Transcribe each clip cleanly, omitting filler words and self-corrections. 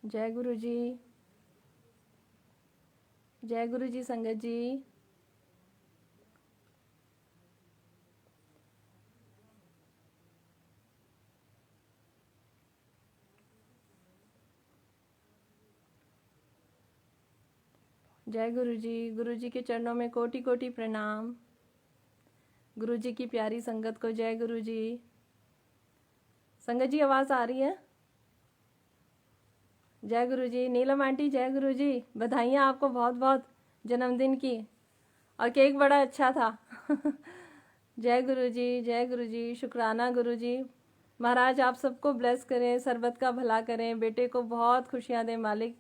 जय गुरु जी। जय गुरु जी संगत जी। जय गुरु जी। गुरु जी के चरणों में कोटि कोटि प्रणाम। गुरु जी की प्यारी संगत को जय गुरु जी। संगत जी आवाज़ आ रही है? जय गुरु जी। नीलम आंटी जय गुरु जी। बधाइयाँ आपको बहुत बहुत जन्मदिन की। और केक बड़ा अच्छा था। जय गुरु जी। जय गुरु जी। शुक्राना गुरु जी। महाराज आप सबको ब्लेस करें, सरबत का भला करें, बेटे को बहुत खुशियाँ दें मालिक,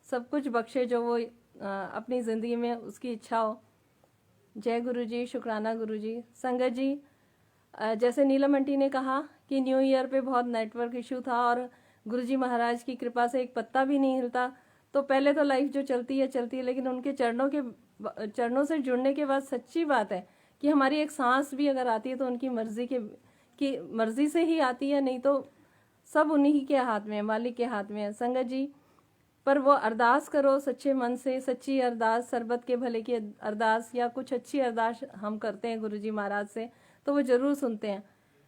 सब कुछ बख्शे जो वो अपनी ज़िंदगी में उसकी इच्छा हो। जय गुरु जी। शुक्राना गुरु जी। संगत जी जैसे नीलम आंटी ने कहा कि न्यू ईयर पे बहुत नेटवर्क इशू था और गुरु जी महाराज की कृपा से एक पत्ता भी नहीं हिलता। तो पहले तो लाइफ जो चलती है लेकिन उनके चरणों से जुड़ने के बाद सच्ची बात है कि हमारी एक सांस भी अगर आती है तो उनकी की मर्जी से ही आती है, नहीं तो सब उन्हीं के हाथ में है, मालिक के हाथ में है। संगत जी पर वो अरदास करो सच्चे मन से, सच्ची अरदास, सरबत के भले की अरदास या कुछ अच्छी अरदास हम करते हैं गुरुजी महाराज से तो वो ज़रूर सुनते हैं।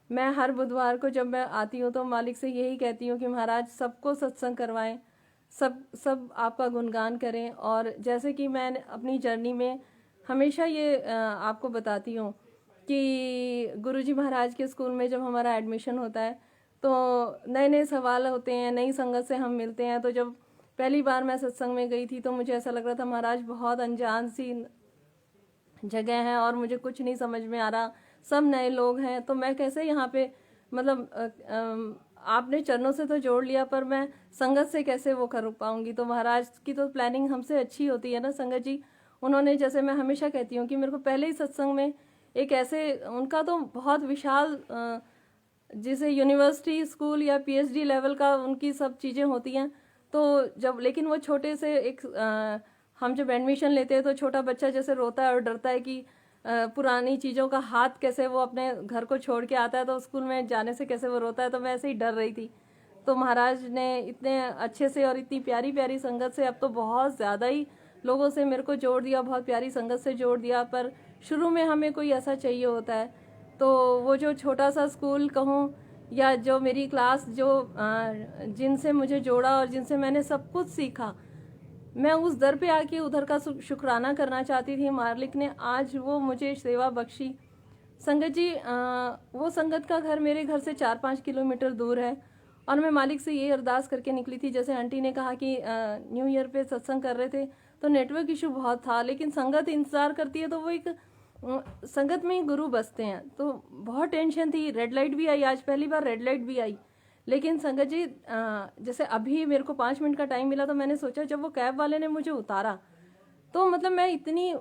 मैं हर बुधवार को जब मैं आती हूँ तो मालिक से यही कहती हूँ कि महाराज सबको सत्संग करवाएं, सब आपका गुणगान करें। और जैसे कि मैं अपनी जर्नी में हमेशा ये आपको बताती हूँ कि गुरुजी महाराज के स्कूल में जब हमारा एडमिशन होता है तो नए नए सवाल होते हैं, नई संगत से हम मिलते हैं। तो जब पहली बार मैं सत्संग में गई थी तो मुझे ऐसा लग रहा था महाराज बहुत अनजान सी जगह है और मुझे कुछ नहीं समझ में आ रहा, सब नए लोग हैं, तो मैं कैसे यहाँ पे मतलब आपने चरणों से तो जोड़ लिया पर मैं संगत से कैसे वो कर पाऊंगी। तो महाराज की तो प्लानिंग हमसे अच्छी होती है ना संगत जी। उन्होंने, जैसे मैं हमेशा कहती हूँ कि मेरे को पहले ही सत्संग में एक ऐसे, उनका तो बहुत विशाल जैसे यूनिवर्सिटी स्कूल या पीएचडी लेवल का उनकी सब चीज़ें होती हैं। तो जब लेकिन वो छोटे से हम जब एडमिशन लेते हैं तो छोटा बच्चा जैसे रोता है और डरता है कि पुरानी चीज़ों का हाथ कैसे वो अपने घर को छोड़ के आता है तो स्कूल में जाने से कैसे वो रोता है, तो मैं ऐसे ही डर रही थी। तो महाराज ने इतने अच्छे से और इतनी प्यारी प्यारी संगत से, अब तो बहुत ज़्यादा ही लोगों से मेरे को जोड़ दिया, बहुत प्यारी संगत से जोड़ दिया। पर शुरू में हमें कोई ऐसा चाहिए होता है तो वो जो छोटा सा स्कूल कहूँ या जो मेरी क्लास जो जिनसे मुझे जोड़ा और जिनसे मैंने सब कुछ सीखा, मैं उस दर पे आके उधर का शुक्राना करना चाहती थी। मालिक ने आज वो मुझे सेवा बख्शी। संगत जी वो संगत का घर मेरे घर से 4-5 किलोमीटर दूर है और मैं मालिक से ये अरदास करके निकली थी। जैसे आंटी ने कहा कि न्यू ईयर पे सत्संग कर रहे थे तो नेटवर्क इशू बहुत था, लेकिन संगत इंतज़ार करती है तो वो एक संगत में ही गुरु बसते हैं। तो बहुत टेंशन थी, रेड लाइट भी आई, आज पहली बार रेड लाइट भी आई। लेकिन संगत जी जैसे अभी मेरे को 5 मिनट का टाइम मिला तो मैंने सोचा, जब वो कैब वाले ने मुझे उतारा तो मतलब मैं इतनी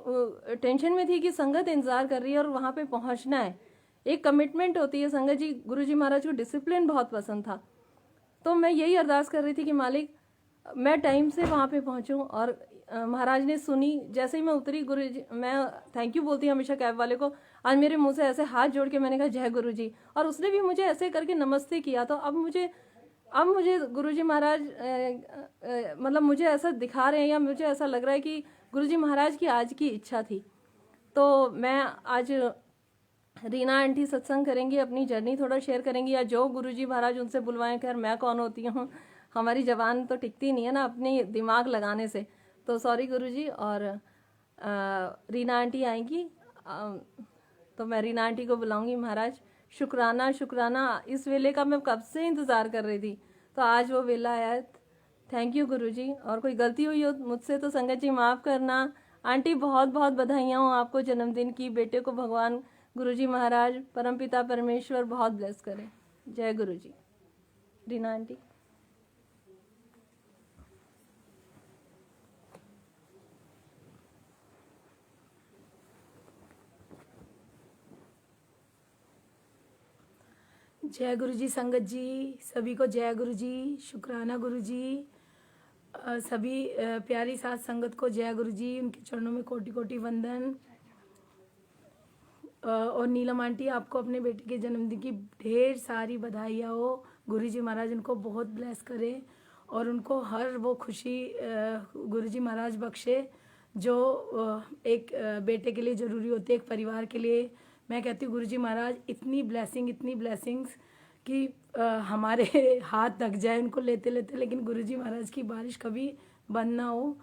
टेंशन में थी कि संगत इंतज़ार कर रही है और वहाँ पे पहुँचना है, एक कमिटमेंट होती है। संगत जी गुरुजी महाराज को डिसिप्लिन बहुत पसंद था, तो मैं यही अरदास कर रही थी कि मालिक मैं टाइम से वहाँ पे पहुँचूँ। और महाराज ने सुनी। जैसे ही मैं उतरी, गुरु जी, मैं थैंक यू बोलती हूँ हमेशा कैब वाले को, आज मेरे मुंह से ऐसे हाथ जोड़ के मैंने कहा जय गुरु जी, और उसने भी मुझे ऐसे करके नमस्ते किया। तो अब मुझे गुरु जी महाराज मतलब मुझे ऐसा दिखा रहे हैं या मुझे ऐसा लग रहा है कि गुरु जी महाराज की आज की इच्छा थी। तो मैं आज रीना आंटी सत्संग करेंगी, अपनी जर्नी थोड़ा शेयर करेंगी, या जो गुरुजी महाराज उनसे बुलवाएं। खैर मैं कौन होती हूँ, हमारी जबान तो टिकती नहीं है ना अपनी दिमाग लगाने से, तो सॉरी गुरुजी। और रीना आंटी आएंगी तो मैं रीना आंटी को बुलाऊंगी। महाराज शुक्राना शुक्राना, इस वेले का मैं कब से इंतज़ार कर रही थी, तो आज वो वेला आया। थैंक यू गुरुजी। और कोई गलती हुई हो मुझसे तो संगत जी माफ़ करना। आंटी बहुत बहुत बधाइयाँ हो आपको जन्मदिन की। बेटे को भगवान गुरुजी महाराज परमपिता परमेश्वर बहुत ब्लेस करें। जय गुरुजी। रीना आंटी। जय गुरु जी संगत जी, सभी को जय गुरु जी, शुक्राना गुरु जी। सभी प्यारी साथ संगत को जय गुरु जी, उनके चरणों में कोटि कोटि वंदन। और नीलम आंटी, आपको अपने बेटे के जन्मदिन की ढेर सारी बधाइयाँ हो। गुरु जी महाराज उनको बहुत ब्लेस करें और उनको हर वो खुशी गुरुजी महाराज बख्शे जो एक बेटे के लिए ज़रूरी होती है, एक परिवार के लिए। मैं कहती हूँ गुरुजी महाराज इतनी ब्लेसिंग्स कि हमारे हाथ थक जाए उनको लेते लेते, लेकिन गुरुजी महाराज की बारिश कभी बंद ना हो।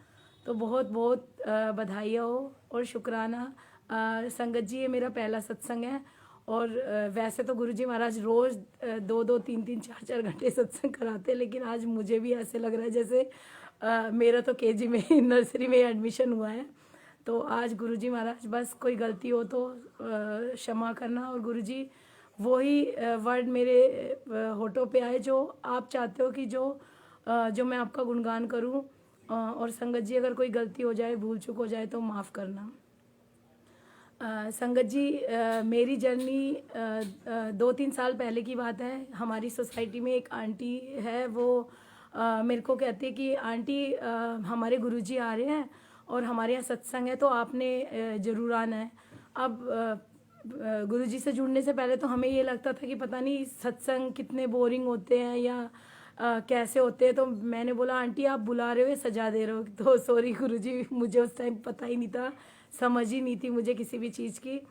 तो बहुत बहुत बधाइयाँ हो और शुक्राना। संगत जी, ये मेरा पहला सत्संग है और वैसे तो गुरुजी महाराज रोज़ 2-2, 3-3, 4-4 घंटे सत्संग कराते, लेकिन आज मुझे भी ऐसे लग रहा है जैसे मेरा तो केजी में नर्सरी में एडमिशन हुआ है। तो आज गुरुजी महाराज बस कोई गलती हो तो क्षमा करना, और गुरुजी वही वर्ड मेरे होठों पे आए जो आप चाहते हो कि जो मैं आपका गुणगान करूं। और संगत जी, अगर कोई गलती हो जाए, भूल चूक हो जाए तो माफ़ करना। संगत जी, मेरी जर्नी 2-3 साल पहले की बात है। हमारी सोसाइटी में एक आंटी है, वो मेरे को कहती है कि आंटी हमारे गुरुजी आ रहे हैं और हमारे यहाँ सत्संग है तो आपने ज़रूर आना है। अब गुरुजी से जुड़ने से पहले तो हमें ये लगता था कि पता नहीं सत्संग कितने बोरिंग होते हैं या कैसे होते हैं। तो मैंने बोला आंटी आप बुला रहे हो या सजा दे रहे हो? तो सॉरी गुरुजी, मुझे उस टाइम पता ही नहीं था, समझ ही नहीं थी मुझे किसी भी चीज़ की।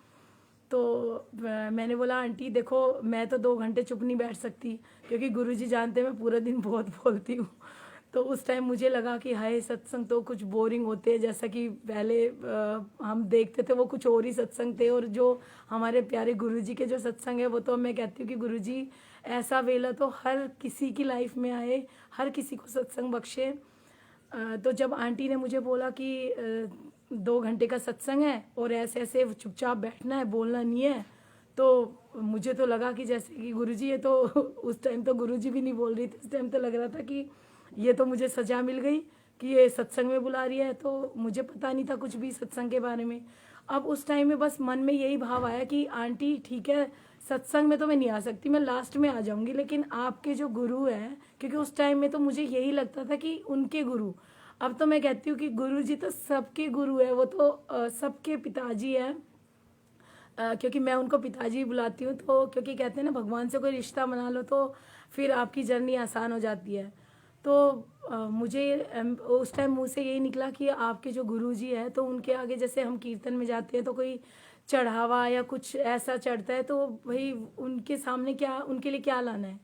तो मैंने बोला आंटी देखो, मैं तो 2 घंटे चुप नहीं बैठ सकती क्योंकि गुरुजी जानते मैं पूरा दिन बहुत बोलती हूँ। तो उस टाइम मुझे लगा कि हाय सत्संग तो कुछ बोरिंग होते हैं, जैसा कि पहले हम देखते थे वो कुछ और ही सत्संग थे। और जो हमारे प्यारे गुरुजी के जो सत्संग है वो तो मैं कहती हूँ कि गुरुजी ऐसा वेला तो हर किसी की लाइफ में आए, हर किसी को सत्संग बख्शे। तो जब आंटी ने मुझे बोला कि 2 घंटे का सत्संग है और ऐसे ऐसे चुपचाप बैठना है, बोलना नहीं है, तो मुझे तो लगा कि जैसे कि गुरुजी ये तो उस टाइम तो गुरुजी भी नहीं बोल रही थी, उस टाइम तो लग रहा था कि ये तो मुझे सजा मिल गई कि ये सत्संग में बुला रही है। तो मुझे पता नहीं था कुछ भी सत्संग के बारे में। अब उस टाइम में बस मन में यही भाव आया कि आंटी ठीक है, सत्संग में तो मैं नहीं आ सकती, मैं लास्ट में आ जाऊंगी, लेकिन आपके जो गुरु हैं, क्योंकि उस टाइम में तो मुझे यही लगता था कि उनके गुरु, अब तो मैं कहती हूँ कि गुरु जी तो सबके गुरु है, वो तो सबके पिताजी हैं। क्योंकि मैं उनको पिताजी बुलाती हूँ, तो क्योंकि कहते हैं ना भगवान से कोई रिश्ता बना लो तो फिर आपकी जर्नी आसान हो जाती है। तो मुझे उस टाइम मुँह से यही निकला कि आपके जो गुरुजी है, तो उनके आगे जैसे हम कीर्तन में जाते हैं तो कोई चढ़ावा या कुछ ऐसा चढ़ता है, तो भाई उनके सामने क्या, उनके लिए क्या लाना है।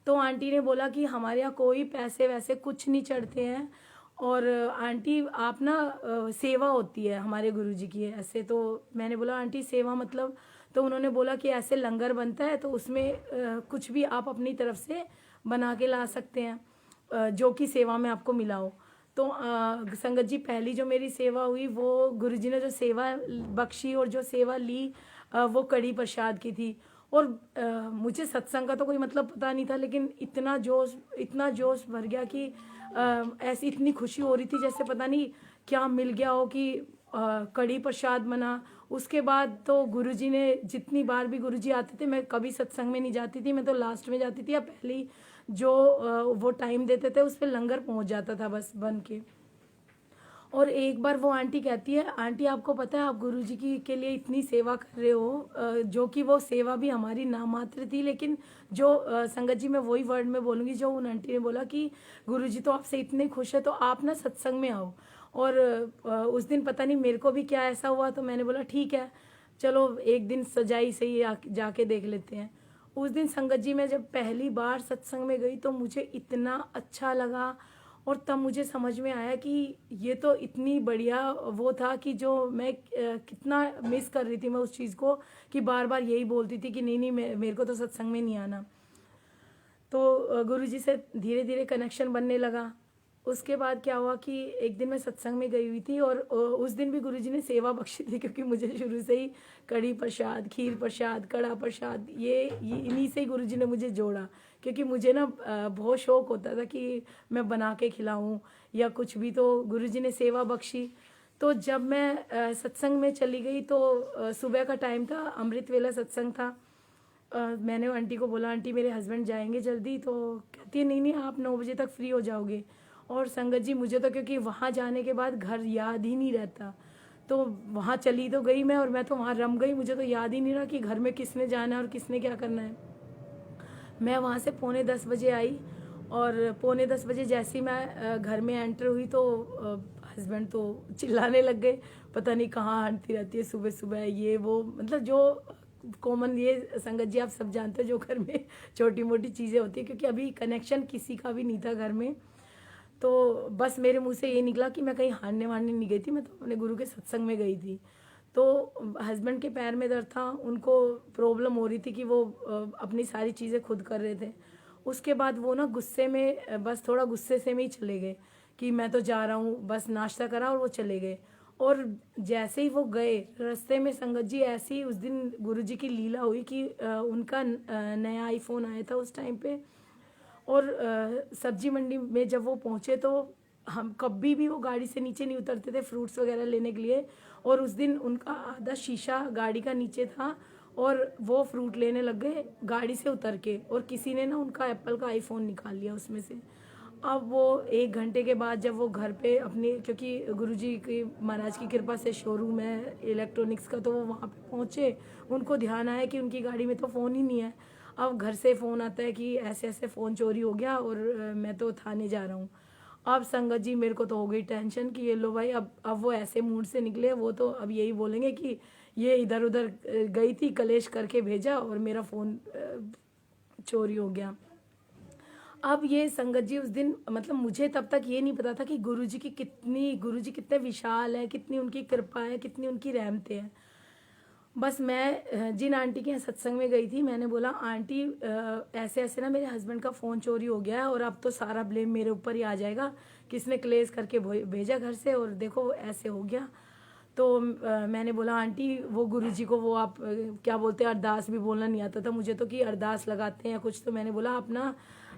तो आंटी ने बोला कि हमारे यहाँ कोई पैसे वैसे कुछ नहीं चढ़ते हैं, और आंटी आप ना सेवा होती है हमारे गुरुजी की ऐसे। तो मैंने बोला आंटी सेवा मतलब? तो उन्होंने बोला कि ऐसे लंगर बनता है तो उसमें कुछ भी आप अपनी तरफ से बना के ला सकते हैं जो कि सेवा में आपको मिला हो। तो संगत जी, पहली जो मेरी सेवा हुई वो गुरुजी ने जो सेवा बख्शी और जो सेवा ली वो कड़ी प्रसाद की थी। और मुझे सत्संग का तो कोई मतलब पता नहीं था, लेकिन इतना जोश भर गया कि ऐसी इतनी खुशी हो रही थी जैसे पता नहीं क्या मिल गया हो कि कड़ी प्रसाद बना। उसके बाद तो गुरुजी ने जितनी बार भी गुरुजी आते थे, मैं कभी सत्संग में नहीं जाती थी, मैं तो लास्ट में जाती थी या पहली जो वो टाइम देते थे उस पर लंगर पहुंच जाता था बस बन के। और एक बार वो आंटी कहती है, आंटी आपको पता है आप गुरुजी की के लिए इतनी सेवा कर रहे हो, जो कि वो सेवा भी हमारी नामात्र थी, लेकिन जो संगत जी मैं वही वर्ड में बोलूँगी जो उन आंटी ने बोला कि गुरुजी तो आपसे इतने खुश है तो आप ना सत्संग में आओ। और उस दिन पता नहीं मेरे को भी क्या ऐसा हुआ, तो मैंने बोला ठीक है चलो एक दिन सजाई सही जाके देख लेते हैं। उस दिन संगत जी मैं जब पहली बार सत्संग में गई तो मुझे इतना अच्छा लगा, और तब मुझे समझ में आया कि ये तो इतनी बढ़िया वो था कि जो मैं कितना मिस कर रही थी मैं उस चीज़ को, कि बार बार यही बोलती थी कि नहीं मेरे को तो सत्संग में नहीं आना। तो गुरुजी से धीरे धीरे कनेक्शन बनने लगा। उसके बाद क्या हुआ कि एक दिन मैं सत्संग में गई हुई थी और उस दिन भी गुरुजी ने सेवा बख्शी थी, क्योंकि मुझे शुरू से ही कड़ी प्रसाद, खीर प्रसाद, कड़ा प्रसाद ये इन्हीं से ही गुरुजी ने मुझे जोड़ा, क्योंकि मुझे ना बहुत शौक होता था कि मैं बना के खिलाऊं या कुछ भी। तो गुरुजी ने सेवा बख्शी। तो जब मैं सत्संग में चली गई तो सुबह का टाइम था, अमृत वेला सत्संग था। मैंने आंटी को बोला आंटी मेरे हस्बैंड जाएंगे जल्दी, तो कहती है नहीं आप 9 बजे तक फ्री हो जाओगे। और संगत जी मुझे तो क्योंकि वहाँ जाने के बाद घर याद ही नहीं रहता, तो वहाँ चली तो गई मैं, और मैं तो वहाँ रम गई, मुझे तो याद ही नहीं रहा कि घर में किसने जाना है और किसने क्या करना है। मैं वहाँ से 9:45 बजे आई और पौने 10 बजे जैसे ही मैं घर में एंटर हुई तो हस्बैंड तो चिल्लाने लग गए, पता नहीं कहाँ आंटी रहती है सुबह सुबह, ये वो, मतलब जो कॉमन, ये संगत जी आप सब जानते हो जो घर में छोटी मोटी चीज़ें होती है, क्योंकि अभी कनेक्शन किसी का भी नहीं था घर में। तो बस मेरे मुंह से ये निकला कि मैं कहीं हारने वारने नहीं गई थी, मैं तो अपने गुरु के सत्संग में गई थी। तो हस्बैंड के पैर में दर्द था, उनको प्रॉब्लम हो रही थी कि वो अपनी सारी चीज़ें खुद कर रहे थे। उसके बाद वो ना गुस्से में, बस थोड़ा गुस्से से में ही चले गए कि मैं तो जा रहा हूँ, बस नाश्ता करा और वो चले गए। और जैसे ही वो गए, रास्ते में संगत जी ऐसी ही उस दिन गुरुजी की लीला हुई कि उनका नया आईफोन आया था उस टाइम पे। और सब्जी मंडी में जब वो पहुंचे तो हम कभी भी वो गाड़ी से नीचे नहीं उतरते थे फ्रूट्स वगैरह लेने के लिए, और उस दिन उनका आधा शीशा गाड़ी का नीचे था और वो फ्रूट लेने लग गए गाड़ी से उतर के, और किसी ने ना उनका एप्पल का आईफोन निकाल लिया उसमें से। अब वो 1 घंटे के बाद जब वो घर पे अपने, क्योंकि गुरुजी की महाराज की कृपा से शोरूम है इलेक्ट्रॉनिक्स का, तो वो वहाँ पे पहुँचे, उनको ध्यान आया कि उनकी गाड़ी में तो फ़ोन ही नहीं है। अब घर से फ़ोन आता है कि ऐसे ऐसे फ़ोन चोरी हो गया और मैं तो थाने जा रहा हूँ। अब संगत जी मेरे को तो हो गई टेंशन कि ये लो भाई, अब वो ऐसे मूड से निकले, वो तो अब यही बोलेंगे कि ये इधर उधर गई थी, कलेश करके भेजा और मेरा फ़ोन चोरी हो गया। अब ये संगत जी उस दिन, मतलब मुझे तब तक ये नहीं पता था कि गुरुजी कितने विशाल है, कितनी उनकी कृपा है, कितनी उनकी रहमतें हैं। बस मैं जिन आंटी के यहाँ सत्संग में गई थी, मैंने बोला आंटी ऐसे ऐसे ना मेरे हस्बैंड का फ़ोन चोरी हो गया है और अब तो सारा ब्लेम मेरे ऊपर ही आ जाएगा, किसने क्लेश करके भेजा घर से और देखो ऐसे हो गया। तो मैंने बोला आंटी वो गुरुजी को वो आप क्या बोलते हैं, अरदास भी बोलना नहीं आता था मुझे तो, कि अरदास लगाते हैं कुछ, तो मैंने बोला आप ना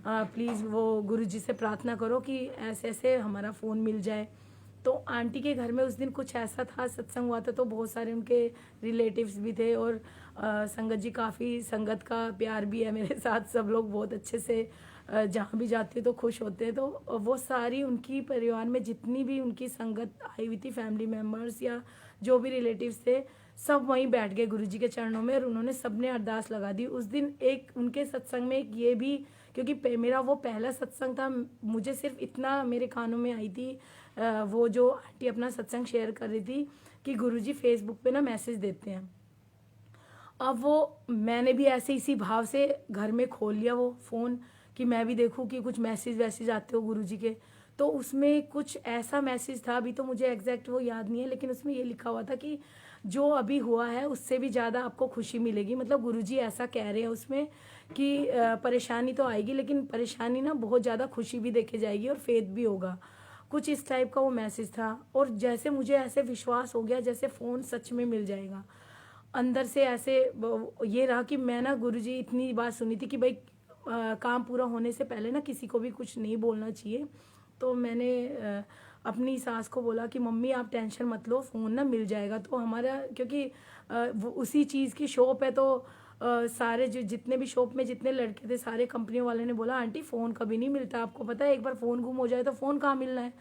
प्लीज़ वो गुरुजी से प्रार्थना करो कि ऐसे ऐसे हमारा फ़ोन मिल जाए। तो आंटी के घर में उस दिन कुछ ऐसा था, सत्संग हुआ था तो बहुत सारे उनके रिलेटिव्स भी थे, और संगत जी काफ़ी, संगत का प्यार भी है मेरे साथ, सब लोग बहुत अच्छे से जहाँ भी जाते हैं तो खुश होते हैं। तो वो सारी उनकी परिवार में जितनी भी उनकी संगत आई हुई थी, फैमिली मेम्बर्स या जो भी रिलेटिव्स थे, सब वहीं बैठ गए गुरुजी के चरणों में और उन्होंने सबने अरदास लगा दी। उस दिन एक उनके सत्संग में एक ये भी, क्योंकि मेरा वो पहला सत्संग था, मुझे सिर्फ इतना मेरे कानों में आई थी, वो जो आंटी अपना सत्संग शेयर कर रही थी कि गुरुजी फेसबुक पे ना मैसेज देते हैं। अब वो मैंने भी ऐसे इसी भाव से घर में खोल लिया वो फ़ोन कि मैं भी देखूं कि कुछ मैसेज वैसेज आते हो गुरुजी के। तो उसमें कुछ ऐसा मैसेज था, अभी तो मुझे एग्जैक्ट वो याद नहीं है, लेकिन उसमें ये लिखा हुआ था कि जो अभी हुआ है उससे भी ज़्यादा आपको खुशी मिलेगी। मतलब गुरुजी ऐसा कह रहे हैं उसमें कि परेशानी तो आएगी, लेकिन परेशानी ना बहुत ज़्यादा खुशी भी देखे जाएगी और फेथ भी होगा, कुछ इस टाइप का वो मैसेज था। और जैसे मुझे ऐसे विश्वास हो गया जैसे फ़ोन सच में मिल जाएगा, अंदर से ऐसे ये रहा कि मैं ना गुरुजी, इतनी बात सुनी थी कि भाई काम पूरा होने से पहले ना किसी को भी कुछ नहीं बोलना चाहिए। तो मैंने अपनी सास को बोला कि मम्मी आप टेंशन मत लो, फ़ोन ना मिल जाएगा। तो हमारा, क्योंकि वो उसी चीज़ की शॉप है, तो सारे जो जितने भी शॉप में जितने लड़के थे, सारे कंपनियों वाले ने बोला आंटी फ़ोन कभी नहीं मिलता, आपको पता है एक बार फ़ोन गुम हो जाए तो फ़ोन कहाँ मिलना है।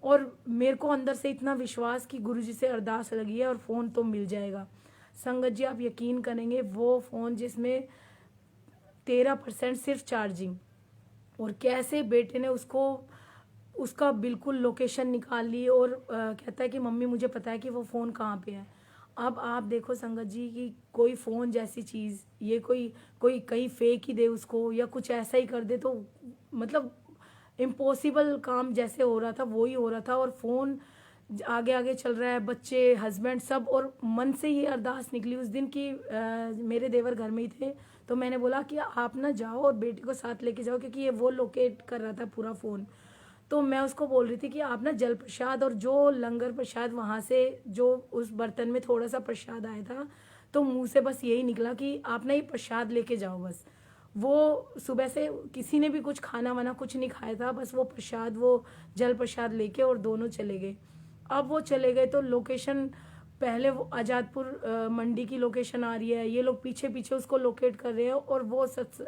और मेरे को अंदर से इतना विश्वास कि गुरुजी से अरदास लगी है और फ़ोन तो मिल जाएगा। संगत जी आप यकीन करेंगे, वो फ़ोन जिसमें 13% सिर्फ चार्जिंग, और कैसे बेटे ने उसका बिल्कुल लोकेशन निकाल ली और कहता है कि मम्मी मुझे पता है कि वो फ़ोन कहाँ पे है। अब आप देखो संगत जी कि कोई फ़ोन जैसी चीज़, ये कोई कहीं फेंक ही दे उसको या कुछ ऐसा ही कर दे, तो मतलब इम्पॉसिबल काम जैसे हो रहा था वो ही हो रहा था। और फ़ोन आगे आगे चल रहा है, बच्चे हस्बैंड सब, और मन से ये अरदास निकली उस दिन की मेरे देवर घर में ही थे, तो मैंने बोला कि आप ना जाओ और बेटे को साथ लेके जाओ, क्योंकि ये वो लोकेट कर रहा था पूरा फ़ोन। तो मैं उसको बोल रही थी कि आप ना जल प्रसाद और जो लंगर प्रसाद वहाँ से जो उस बर्तन में थोड़ा सा प्रसाद आया था, तो मुंह से बस यही निकला कि आप ना ये प्रसाद लेके जाओ बस। वो सुबह से किसी ने भी कुछ खाना वाना कुछ नहीं खाया था, बस वो प्रसाद, वो जल प्रसाद लेके और दोनों चले गए। अब वो चले गए तो लोकेशन, पहले वो आज़ादपुर मंडी की लोकेशन आ रही है, ये लोग पीछे पीछे उसको लोकेट कर रहे हैं, और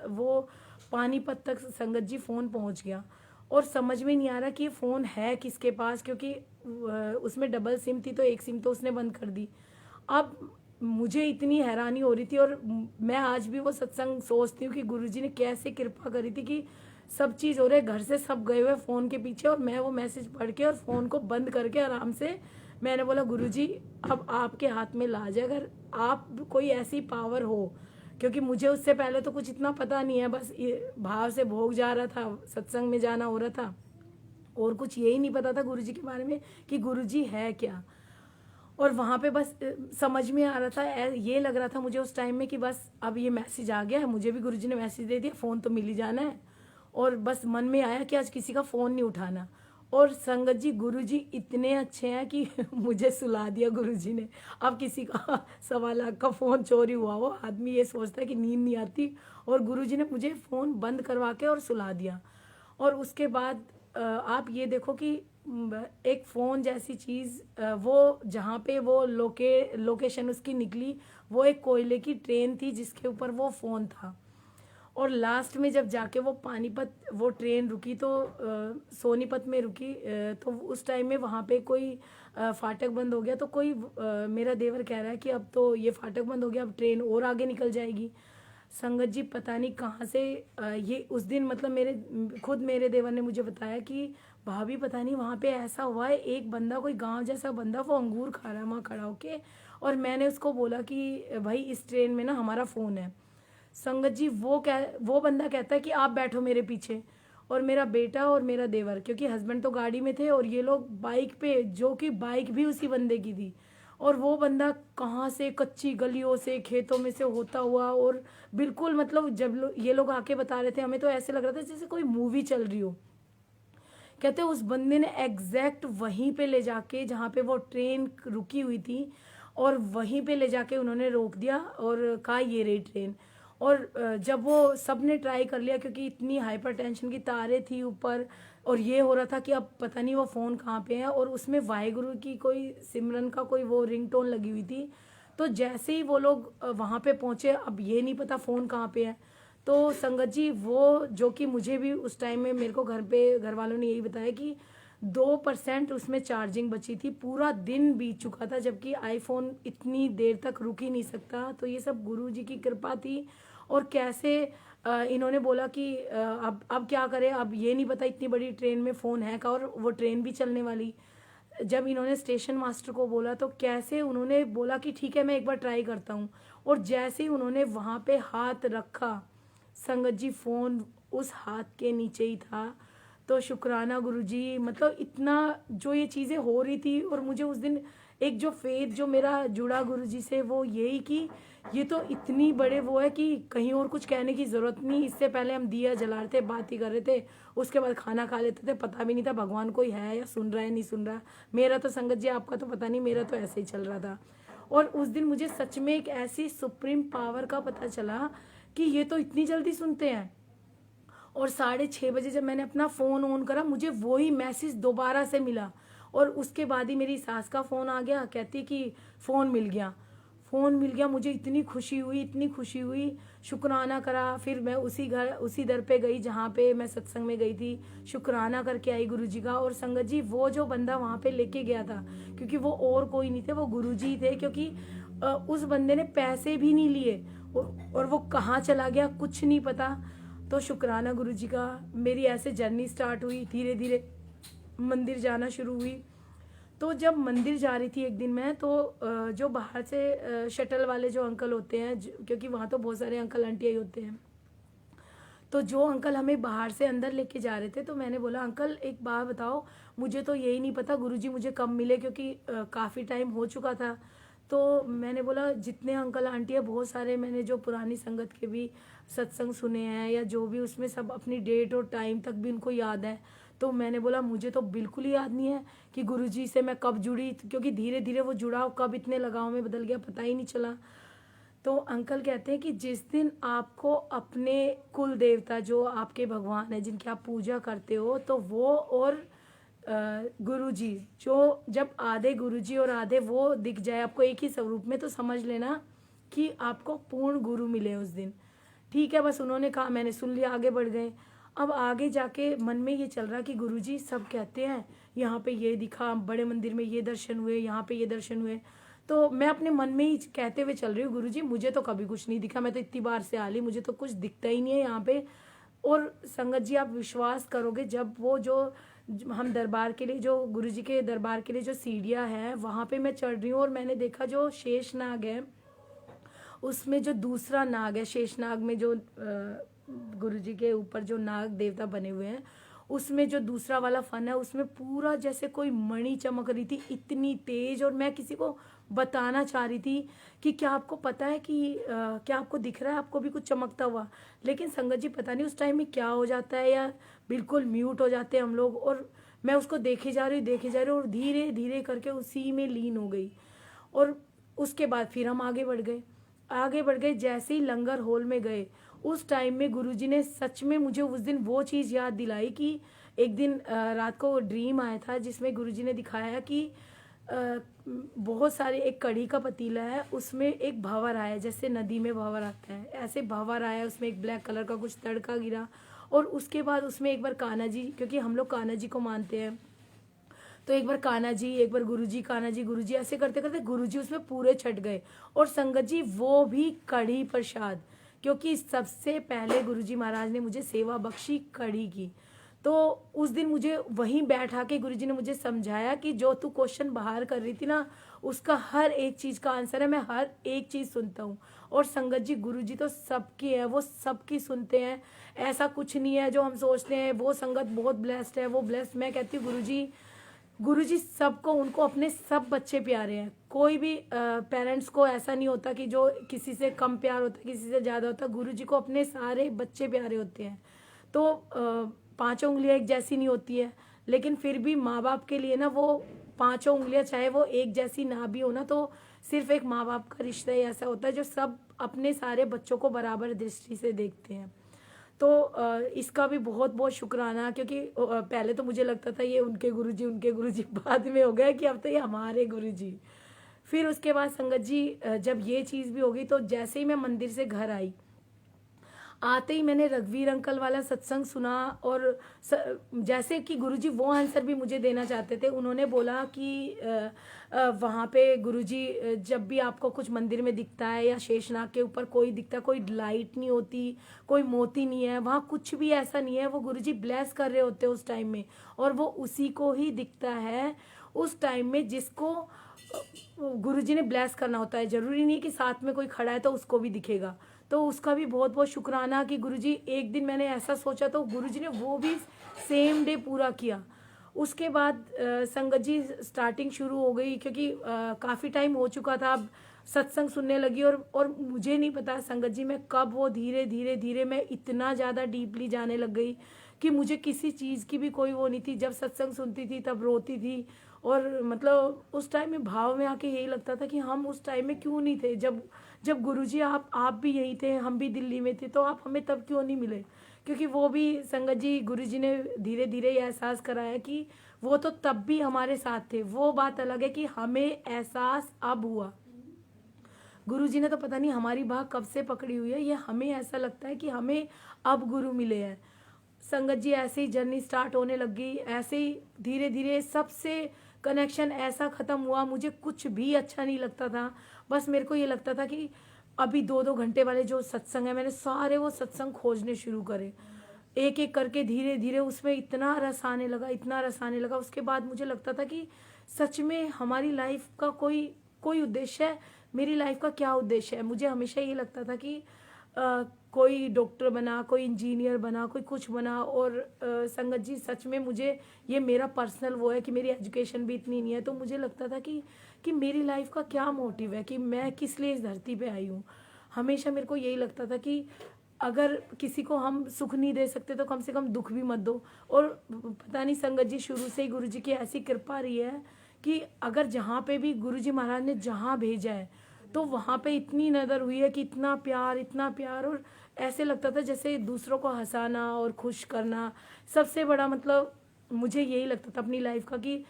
वो पानीपत तक संगत जी फ़ोन पहुंच गया। और समझ में नहीं आ रहा कि ये फ़ोन है किसके पास, क्योंकि उसमें डबल सिम थी तो एक सिम तो उसने बंद कर दी। अब मुझे इतनी हैरानी हो रही थी, और मैं आज भी वो सत्संग सोचती हूँ कि गुरुजी ने कैसे कृपा करी थी कि सब चीज़ हो रहा है, घर से सब गए हुए फ़ोन के पीछे, और मैं वो मैसेज पढ़ के और फ़ोन को बंद करके आराम से मैंने बोला गुरुजी अब आपके हाथ में लाज है, अगर आप कोई ऐसी पावर हो, क्योंकि मुझे उससे पहले तो कुछ इतना पता नहीं है, बस ये भाव से भोग जा रहा था, सत्संग में जाना हो रहा था, और कुछ यही नहीं पता था गुरुजी के बारे में कि गुरुजी है क्या। और वहाँ पे बस समझ में आ रहा था, ये लग रहा था मुझे उस टाइम में कि बस अब ये मैसेज आ गया है, मुझे भी गुरुजी ने मैसेज दे दिया, फ़ोन तो मिल ही जाना है। और बस मन में आया कि आज किसी का फ़ोन नहीं उठाना। और संगत जी गुरुजी इतने अच्छे हैं कि मुझे सुला दिया गुरुजी ने। अब किसी का 1.25 लाख का फ़ोन चोरी हुआ हो, आदमी ये सोचता है कि नींद नहीं आती, और गुरुजी ने मुझे फ़ोन बंद करवा के और सुला दिया। और उसके बाद आप ये देखो कि एक फ़ोन जैसी चीज़, वो जहाँ पे वो लोकेशन उसकी निकली, वो एक कोयले की ट्रेन थी जिसके ऊपर वो फ़ोन था। और लास्ट में जब जाके वो पानीपत वो ट्रेन रुकी तो सोनीपत में रुकी, तो उस टाइम में वहाँ पे कोई फाटक बंद हो गया, तो कोई मेरा देवर कह रहा है कि अब तो ये फाटक बंद हो गया, अब ट्रेन और आगे निकल जाएगी। संगत जी पता नहीं कहाँ से ये उस दिन मतलब खुद मेरे देवर ने मुझे बताया कि भाभी पता नहीं वहाँ पे ऐसा हुआ है, एक बंदा कोई गांव जैसा बंदा वो अंगूर खा रहा है वहाँ खड़ा होके, और मैंने उसको बोला कि भाई इस ट्रेन में ना हमारा फ़ोन है। संगत जी वो बंदा कहता है कि आप बैठो मेरे पीछे, और मेरा बेटा और मेरा देवर, क्योंकि हस्बैंड तो गाड़ी में थे और ये लोग बाइक पे, जो कि बाइक भी उसी बंदे की थी, और वो बंदा कहाँ से कच्ची गलियों से खेतों में से होता हुआ, और बिल्कुल मतलब जब ये लोग आके बता रहे थे हमें तो ऐसे लग रहा था जैसे कोई मूवी चल रही हो। कहते उस बंदे ने एग्जैक्ट वहीं पे ले जाके जहाँ पे वो ट्रेन रुकी हुई थी, और वहीं पे ले जाके उन्होंने रोक दिया और कहा ये रही ट्रेन। और जब वो सब ने ट्राई कर लिया, क्योंकि इतनी हाइपर टेंशन की तारें थी ऊपर, और ये हो रहा था कि अब पता नहीं वो फ़ोन कहाँ पे है, और उसमें वाहेगुरु की कोई सिमरन का कोई वो रिंगटोन लगी हुई थी। तो जैसे ही वो लोग वहाँ पे पहुँचे, अब ये नहीं पता फ़ोन कहाँ पे है। तो संगत जी वो जो कि मुझे भी उस टाइम में मेरे को घर वालों ने यही बताया कि 2% उसमें चार्जिंग बची थी, पूरा दिन बीत चुका था, जबकि आईफोन इतनी देर तक रुक ही नहीं सकता। तो ये सब गुरु जी की कृपा थी। और कैसे इन्होंने बोला कि अब क्या करें, अब ये नहीं पता इतनी बड़ी ट्रेन में फ़ोन है का, और वो ट्रेन भी चलने वाली। जब इन्होंने स्टेशन मास्टर को बोला तो कैसे उन्होंने बोला कि ठीक है मैं एक बार ट्राई करता हूँ, और जैसे ही उन्होंने वहाँ पे हाथ रखा, संगत जी फ़ोन उस हाथ के नीचे ही था। तो शुक्राना गुरुजी, मतलब इतना जो ये चीज़ें हो रही थी, और मुझे उस दिन एक जो फेथ जो मेरा जुड़ा गुरुजी से, वो यही कि ये तो इतनी बड़े वो है कि कहीं और कुछ कहने की ज़रूरत नहीं। इससे पहले हम दिया जला रहे थे, बात ही कर रहे थे, उसके बाद खाना खा लेते थे, पता भी नहीं था भगवान कोई है या सुन रहा है नहीं सुन रहा। मेरा तो संगत जी आपका तो पता नहीं, मेरा तो ऐसे ही चल रहा था। और उस दिन मुझे सच में एक ऐसी सुप्रीम पावर का पता चला कि ये तो इतनी जल्दी सुनते हैं। और 6:30 जब मैंने अपना फ़ोन ऑन करा, मुझे वही मैसेज दोबारा से मिला, और उसके बाद ही मेरी सास का फ़ोन आ गया, कहती कि फ़ोन मिल गया, फ़ोन मिल गया। मुझे इतनी खुशी हुई, इतनी खुशी हुई, शुक्राना करा। फिर मैं उसी दर पे गई जहाँ पे मैं सत्संग में गई थी, शुक्राना करके आई गुरुजी का। और संगत जी वो जो बंदा वहाँ पे लेके गया था, क्योंकि वो और कोई नहीं थे, वो गुरुजी ही थे, क्योंकि उस बंदे ने पैसे भी नहीं लिए, और वो कहाँ चला गया कुछ नहीं पता। तो शुक्राना गुरुजी का। मेरी ऐसे जर्नी स्टार्ट हुई, धीरे धीरे मंदिर जाना शुरू हुई। तो जब मंदिर जा रही थी एक दिन मैं, तो जो बाहर से शटल वाले जो अंकल होते हैं, क्योंकि वहाँ तो बहुत सारे अंकल आंटियाँ ही होते हैं, तो जो अंकल हमें बाहर से अंदर लेके जा रहे थे, तो मैंने बोला अंकल एक बात बताओ, मुझे तो यही नहीं पता गुरुजी मुझे कब मिले, क्योंकि काफ़ी टाइम हो चुका था। तो मैंने बोला जितने अंकल आंटी है, बहुत सारे मैंने जो पुरानी संगत के भी सत्संग सुने हैं या जो भी, उसमें सब अपनी डेट और टाइम तक भी उनको याद है। तो मैंने बोला मुझे तो बिल्कुल ही याद नहीं है कि गुरुजी से मैं कब जुड़ी, क्योंकि धीरे धीरे वो जुड़ाव कब इतने लगाव में बदल गया पता ही नहीं चला। तो अंकल कहते हैं कि जिस दिन आपको अपने कुल देवता जो आपके भगवान है जिनकी आप पूजा करते हो, तो वो और गुरुजी, जो जब आधे गुरुजी और आधे वो दिख जाए आपको एक ही स्वरूप में, तो समझ लेना कि आपको पूर्ण गुरु मिले उस दिन। ठीक है, बस उन्होंने कहा, मैंने सुन लिया, आगे बढ़ गए। अब आगे जाके मन में ये चल रहा कि गुरुजी सब कहते हैं यहाँ पे ये दिखा, बड़े मंदिर में ये दर्शन हुए, यहाँ पे ये दर्शन हुए। तो मैं अपने मन में ही कहते हुए चल रही हूँ, गुरुजी मुझे तो कभी कुछ नहीं दिखा, मैं तो इतनी बार से आ ली, मुझे तो कुछ दिखता ही नहीं है यहाँ पे। और संगत जी आप विश्वास करोगे, जब वो जो हम दरबार के लिए, जो गुरुजी के दरबार के लिए जो सीढ़ियाँ हैं वहाँ पे मैं चढ़ रही हूँ, और मैंने देखा जो शेष नाग है उसमें जो दूसरा नाग है, शेष नाग में जो गुरुजी के ऊपर जो नाग देवता बने हुए हैं, उसमें जो दूसरा वाला फन है उसमें पूरा जैसे कोई मणि चमक रही थी, इतनी तेज। और मैं किसी को बताना चाह रही थी कि क्या आपको पता है कि क्या आपको दिख रहा है आपको भी कुछ चमकता हुआ, लेकिन संगत जी पता नहीं उस टाइम में क्या हो जाता है, या बिल्कुल म्यूट हो जाते हैं हम लोग। और मैं उसको देखे जा रही हूँ और धीरे धीरे करके उसी में लीन हो गई। और उसके बाद फिर हम आगे बढ़ गए। जैसे ही लंगर हॉल में गए उस टाइम में गुरुजी ने सच में मुझे उस दिन वो चीज़ याद दिलाई कि एक दिन रात को ड्रीम आया था जिसमें गुरुजी ने दिखाया कि बहुत सारे, एक कढ़ी का पतीला है उसमें एक भंवर आया, जैसे नदी में भंवर आता है ऐसे भंवर आया, उसमें एक ब्लैक कलर का कुछ तड़का गिरा। और उसके बाद उसमें एक बार कान्हा जी, क्योंकि हम लोग कान्हा जी को मानते हैं, तो एक बार कान्हा जी, एक बार गुरुजी, कान्हा जी गुरुजी, ऐसे करते करते गुरुजी उसमें पूरे छट गए। और संगत जी वो भी कढ़ी प्रसाद, क्योंकि सबसे पहले गुरुजी महाराज ने मुझे सेवा बख्शी कढ़ी की। तो उस दिन मुझे वहीं बैठा के गुरुजी ने मुझे समझाया कि जो तू क्वेश्चन बाहर कर रही थी ना, उसका हर एक चीज़ का आंसर है, मैं हर एक चीज़ सुनता हूँ। और संगत जी गुरुजी तो सबकी है, वो सबकी सुनते हैं, ऐसा कुछ नहीं है जो हम सोचते हैं वो संगत बहुत ब्लेस्ड है, वो ब्लेस्ड। मैं कहती हूँ गुरुजी सबको, उनको अपने सब बच्चे प्यारे हैं। कोई भी पेरेंट्स को ऐसा नहीं होता कि जो किसी से कम प्यार होता है, किसी से ज़्यादा होता है। गुरुजी को अपने सारे बच्चे प्यारे होते हैं। तो पांचों उंगलियां एक जैसी नहीं होती है, लेकिन फिर भी माँ बाप के लिए ना वो पांचों उंगलियां चाहे वो एक जैसी ना भी हो ना, तो सिर्फ एक माँ बाप का रिश्ता ही ऐसा होता है जो सब अपने सारे बच्चों को बराबर दृष्टि से देखते हैं। तो इसका भी बहुत बहुत शुक्राना, क्योंकि पहले तो मुझे लगता था ये उनके गुरुजी बाद में हो गया कि अब तो ये हमारे गुरुजी। फिर उसके बाद संगत जी जब ये चीज़ भी हो गई, तो जैसे ही मैं मंदिर से घर आई, आते ही मैंने रघुवीर अंकल वाला सत्संग सुना। और जैसे कि गुरुजी वो आंसर भी मुझे देना चाहते थे। उन्होंने बोला कि वहाँ पे गुरुजी जब भी आपको कुछ मंदिर में दिखता है या शेषनाग के ऊपर कोई दिखता है, कोई लाइट नहीं होती, कोई मोती नहीं है, वहाँ कुछ भी ऐसा नहीं है, वो गुरुजी ब्लेस कर रहे होते हैं उस टाइम में, और वो उसी को ही दिखता है उस टाइम में जिसको गुरुजी ने ब्लेस करना होता है। जरूरी नहीं कि साथ में कोई खड़ा है तो उसको भी दिखेगा। तो उसका भी बहुत बहुत शुक्राना कि गुरुजी, एक दिन मैंने ऐसा सोचा तो गुरुजी ने वो भी सेम डे पूरा किया। उसके बाद संगत जी स्टार्टिंग शुरू हो गई, क्योंकि काफ़ी टाइम हो चुका था, अब सत्संग सुनने लगी। और मुझे नहीं पता संगत जी मैं कब वो धीरे धीरे धीरे मैं इतना ज़्यादा डीपली जाने लग गई कि मुझे किसी चीज़ की भी कोई वो नहीं थी। जब सत्संग सुनती थी तब रोती थी, और मतलब उस टाइम में भाव में आके यही लगता था कि हम उस टाइम में क्यों नहीं थे, जब गुरुजी आप भी यहीं थे, हम भी दिल्ली में थे, तो आप हमें तब क्यों नहीं मिले। क्योंकि वो भी संगत जी गुरुजी ने धीरे धीरे ये एहसास कराया कि वो तो तब भी हमारे साथ थे। वो बात अलग है कि हमें एहसास अब हुआ। गुरुजी ने तो पता नहीं हमारी बाह कब से पकड़ी हुई है, ये हमें ऐसा लगता है कि हमें अब गुरु मिले हैं। संगत जी ऐसे ही जर्नी स्टार्ट होने लग गई, ऐसे ही धीरे धीरे सबसे कनेक्शन ऐसा ख़त्म हुआ। मुझे कुछ भी अच्छा नहीं लगता था, बस मेरे को ये लगता था कि अभी 2-2 घंटे वाले जो सत्संग है, मैंने सारे वो सत्संग खोजने शुरू करे, एक एक करके धीरे धीरे उसमें इतना रस आने लगा, इतना रस आने लगा। उसके बाद मुझे लगता था कि सच में हमारी लाइफ का कोई कोई उद्देश्य है, मेरी लाइफ का क्या उद्देश्य है। मुझे हमेशा ये लगता था कि कोई डॉक्टर बना, कोई इंजीनियर बना, कोई कुछ बना। और संगत जी सच में मुझे ये मेरा पर्सनल वो है कि मेरी एजुकेशन भी इतनी नहीं है, तो मुझे लगता था कि मेरी लाइफ का क्या मोटिव है, कि मैं किस लिए इस धरती पे आई हूँ। हमेशा मेरे को यही लगता था कि अगर किसी को हम सुख नहीं दे सकते तो कम से कम दुख भी मत दो। और पता नहीं संगत जी शुरू से ही गुरुजी की ऐसी कृपा रही है कि अगर जहाँ पे भी गुरुजी महाराज ने जहाँ भेजा है, तो वहाँ पे इतनी नज़र हुई है कि इतना प्यार, इतना प्यार। और ऐसे लगता था जैसे दूसरों को हंसाना और खुश करना सबसे बड़ा मतलब मुझे यही लगता था अपनी लाइफ का, कि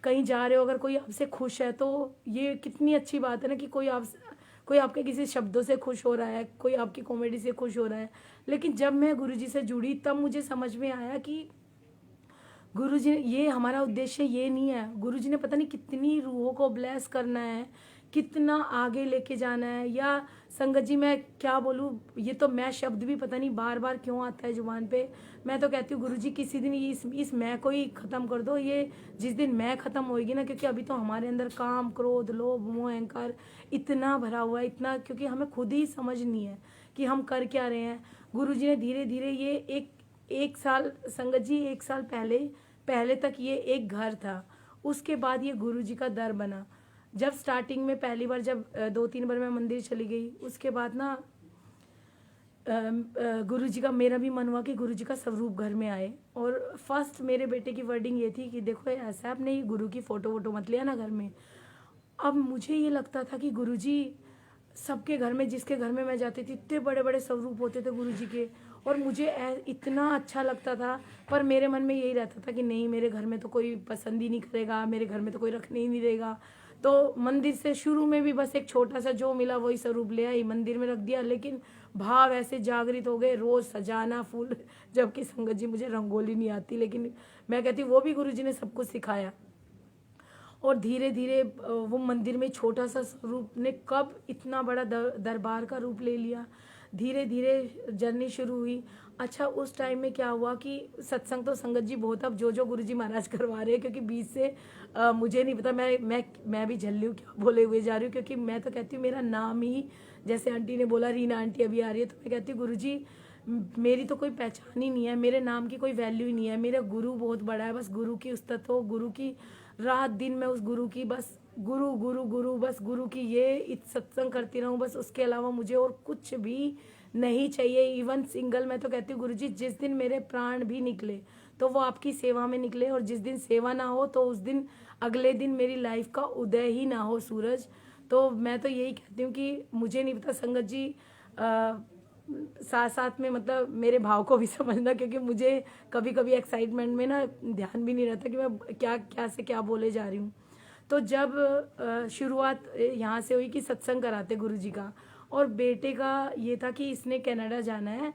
कहीं जा रहे हो अगर कोई आपसे खुश है तो ये कितनी अच्छी बात है ना, कि कोई आपके किसी शब्दों से खुश हो रहा है, कोई आपकी कॉमेडी से खुश हो रहा है। लेकिन जब मैं गुरुजी से जुड़ी तब मुझे समझ में आया कि गुरुजी ने, ये हमारा उद्देश्य ये नहीं है। गुरुजी ने पता नहीं कितनी रूहों को ब्लेस करना है, कितना आगे लेके जाना है, या संगत जी मैं क्या बोलूँ, ये तो मैं शब्द भी पता नहीं बार बार क्यों आता है जुबान पे। मैं तो कहती हूँ गुरुजी किसी दिन इस मैं को ही ख़त्म कर दो। ये जिस दिन मैं ख़त्म होएगी ना, क्योंकि अभी तो हमारे अंदर काम, क्रोध, लोभ, मोह, अहंकार इतना भरा हुआ है, इतना, क्योंकि हमें खुद ही समझ नहीं है कि हम कर क्या रहे हैं। गुरुजी ने धीरे धीरे ये एक साल, संगत जी 1 साल पहले तक ये एक घर था, उसके बाद ये गुरुजी का दर बना। जब स्टार्टिंग में पहली बार जब 2-3 बार मैं मंदिर चली गई, उसके बाद ना गुरुजी का मेरा भी मन हुआ कि गुरुजी का स्वरूप घर में आए। और फर्स्ट मेरे बेटे की वर्डिंग ये थी कि देखो ऐसा आपने ये गुरु की फ़ोटो वोटो मत लिया ना घर में। अब मुझे ये लगता था कि गुरुजी सबके घर में, जिसके घर में मैं जाती थी इतने बड़े बड़े स्वरूप होते थे गुरुजी के, और मुझे इतना अच्छा लगता था। पर मेरे मन में यही रहता था कि नहीं, मेरे घर में तो कोई पसंद ही नहीं करेगा, मेरे घर में तो कोई रखने ही नहीं देगा। तो मंदिर से शुरू में भी बस एक छोटा सा जो मिला वही स्वरूप ले आई, मंदिर में रख दिया। लेकिन भाव ऐसे जागृत हो गए, रोज़ सजाना फूल, जबकि संगत जी मुझे रंगोली नहीं आती, लेकिन मैं कहती वो भी गुरुजी ने सब कुछ सिखाया। और धीरे धीरे वो मंदिर में छोटा सा स्वरूप ने कब इतना बड़ा दरबार का रूप ले लिया। धीरे धीरे जर्नी शुरू हुई। अच्छा, उस टाइम में क्या हुआ कि सत्संग तो संगत जी बहुत, अब जो गुरुजी महाराज करवा रहे हैं, क्योंकि बीच से मुझे नहीं पता, मैं भी झल्ली हूँ क्या बोले हुए जा रही हूँ। क्योंकि मैं तो कहती हूँ मेरा नाम ही, जैसे आंटी ने बोला रीना आंटी अभी आ रही है, तो मैं कहती हूँ गुरुजी मेरी तो कोई पहचान ही नहीं है, मेरे नाम की कोई वैल्यू ही नहीं है। मेरा गुरु बहुत बड़ा है, बस गुरु की उस्तत हो, गुरु की रात दिन मैं उस गुरु की बस गुरु गुरु गुरु, बस गुरु की ये सत्संग करती रहूँ, बस उसके अलावा मुझे और कुछ भी नहीं चाहिए। इवन सिंगल, मैं तो कहती हूँ गुरुजी जिस दिन मेरे प्राण भी निकले तो वो आपकी सेवा में निकले, और जिस दिन सेवा ना हो तो उस दिन अगले दिन मेरी लाइफ का उदय ही ना हो सूरज। तो मैं तो यही कहती हूँ कि मुझे नहीं पता संगत जी साथ साथ में मतलब मेरे भाव को भी समझना, क्योंकि मुझे कभी कभी एक्साइटमेंट में ना ध्यान भी नहीं रहता कि मैं क्या से क्या बोले जा रही हूँ। तो जब शुरुआत यहाँ से हुई कि सत्संग कराते गुरुजी का, और बेटे का ये था कि इसने कनाडा जाना है,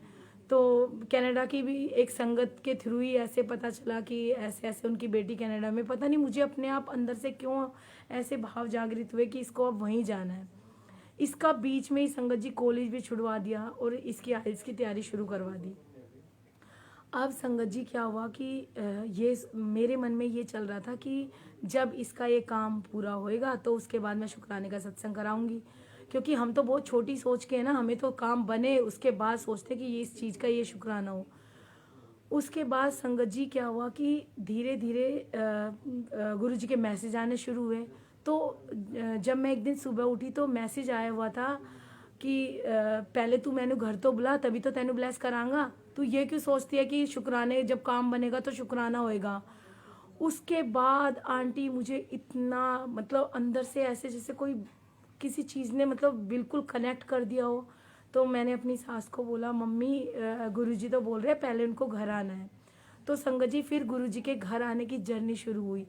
तो कनाडा की भी एक संगत के थ्रू ही ऐसे पता चला कि ऐसे ऐसे उनकी बेटी कनाडा में, पता नहीं मुझे अपने आप अंदर से क्यों ऐसे भाव जागृत हुए कि इसको अब वहीं जाना है। इसका बीच में ही संगत जी कॉलेज भी छुड़वा दिया और इसकी आइल्स की तैयारी शुरू करवा दी। अब संगत जी क्या हुआ कि ये मेरे मन में ये चल रहा था कि जब इसका ये काम पूरा होएगा तो उसके बाद मैं शुक्राने का सत्संग कराऊंगी, क्योंकि हम तो बहुत छोटी सोच के है ना, हमें तो काम बने उसके बाद सोचते कि ये इस चीज़ का ये शुक्राना हो। उसके बाद संगत जी क्या हुआ कि धीरे धीरे गुरु जी के मैसेज आने शुरू हुए। तो जब मैं एक दिन सुबह उठी तो मैसेज आया हुआ था कि पहले तू मैंने घर तो बुला तभी तो तैनू ब्लेस करांगा, तू ये क्यों सोचती है कि शुक्राने जब काम बनेगा तो शुक्राना होएगा। उसके बाद आंटी मुझे इतना मतलब अंदर से ऐसे जैसे कोई किसी चीज़ ने मतलब बिल्कुल कनेक्ट कर दिया हो। तो मैंने अपनी सास को बोला, मम्मी गुरुजी तो बोल रहे हैं पहले उनको घर आना है। तो संगत जी फिर गुरुजी के घर आने की जर्नी शुरू हुई।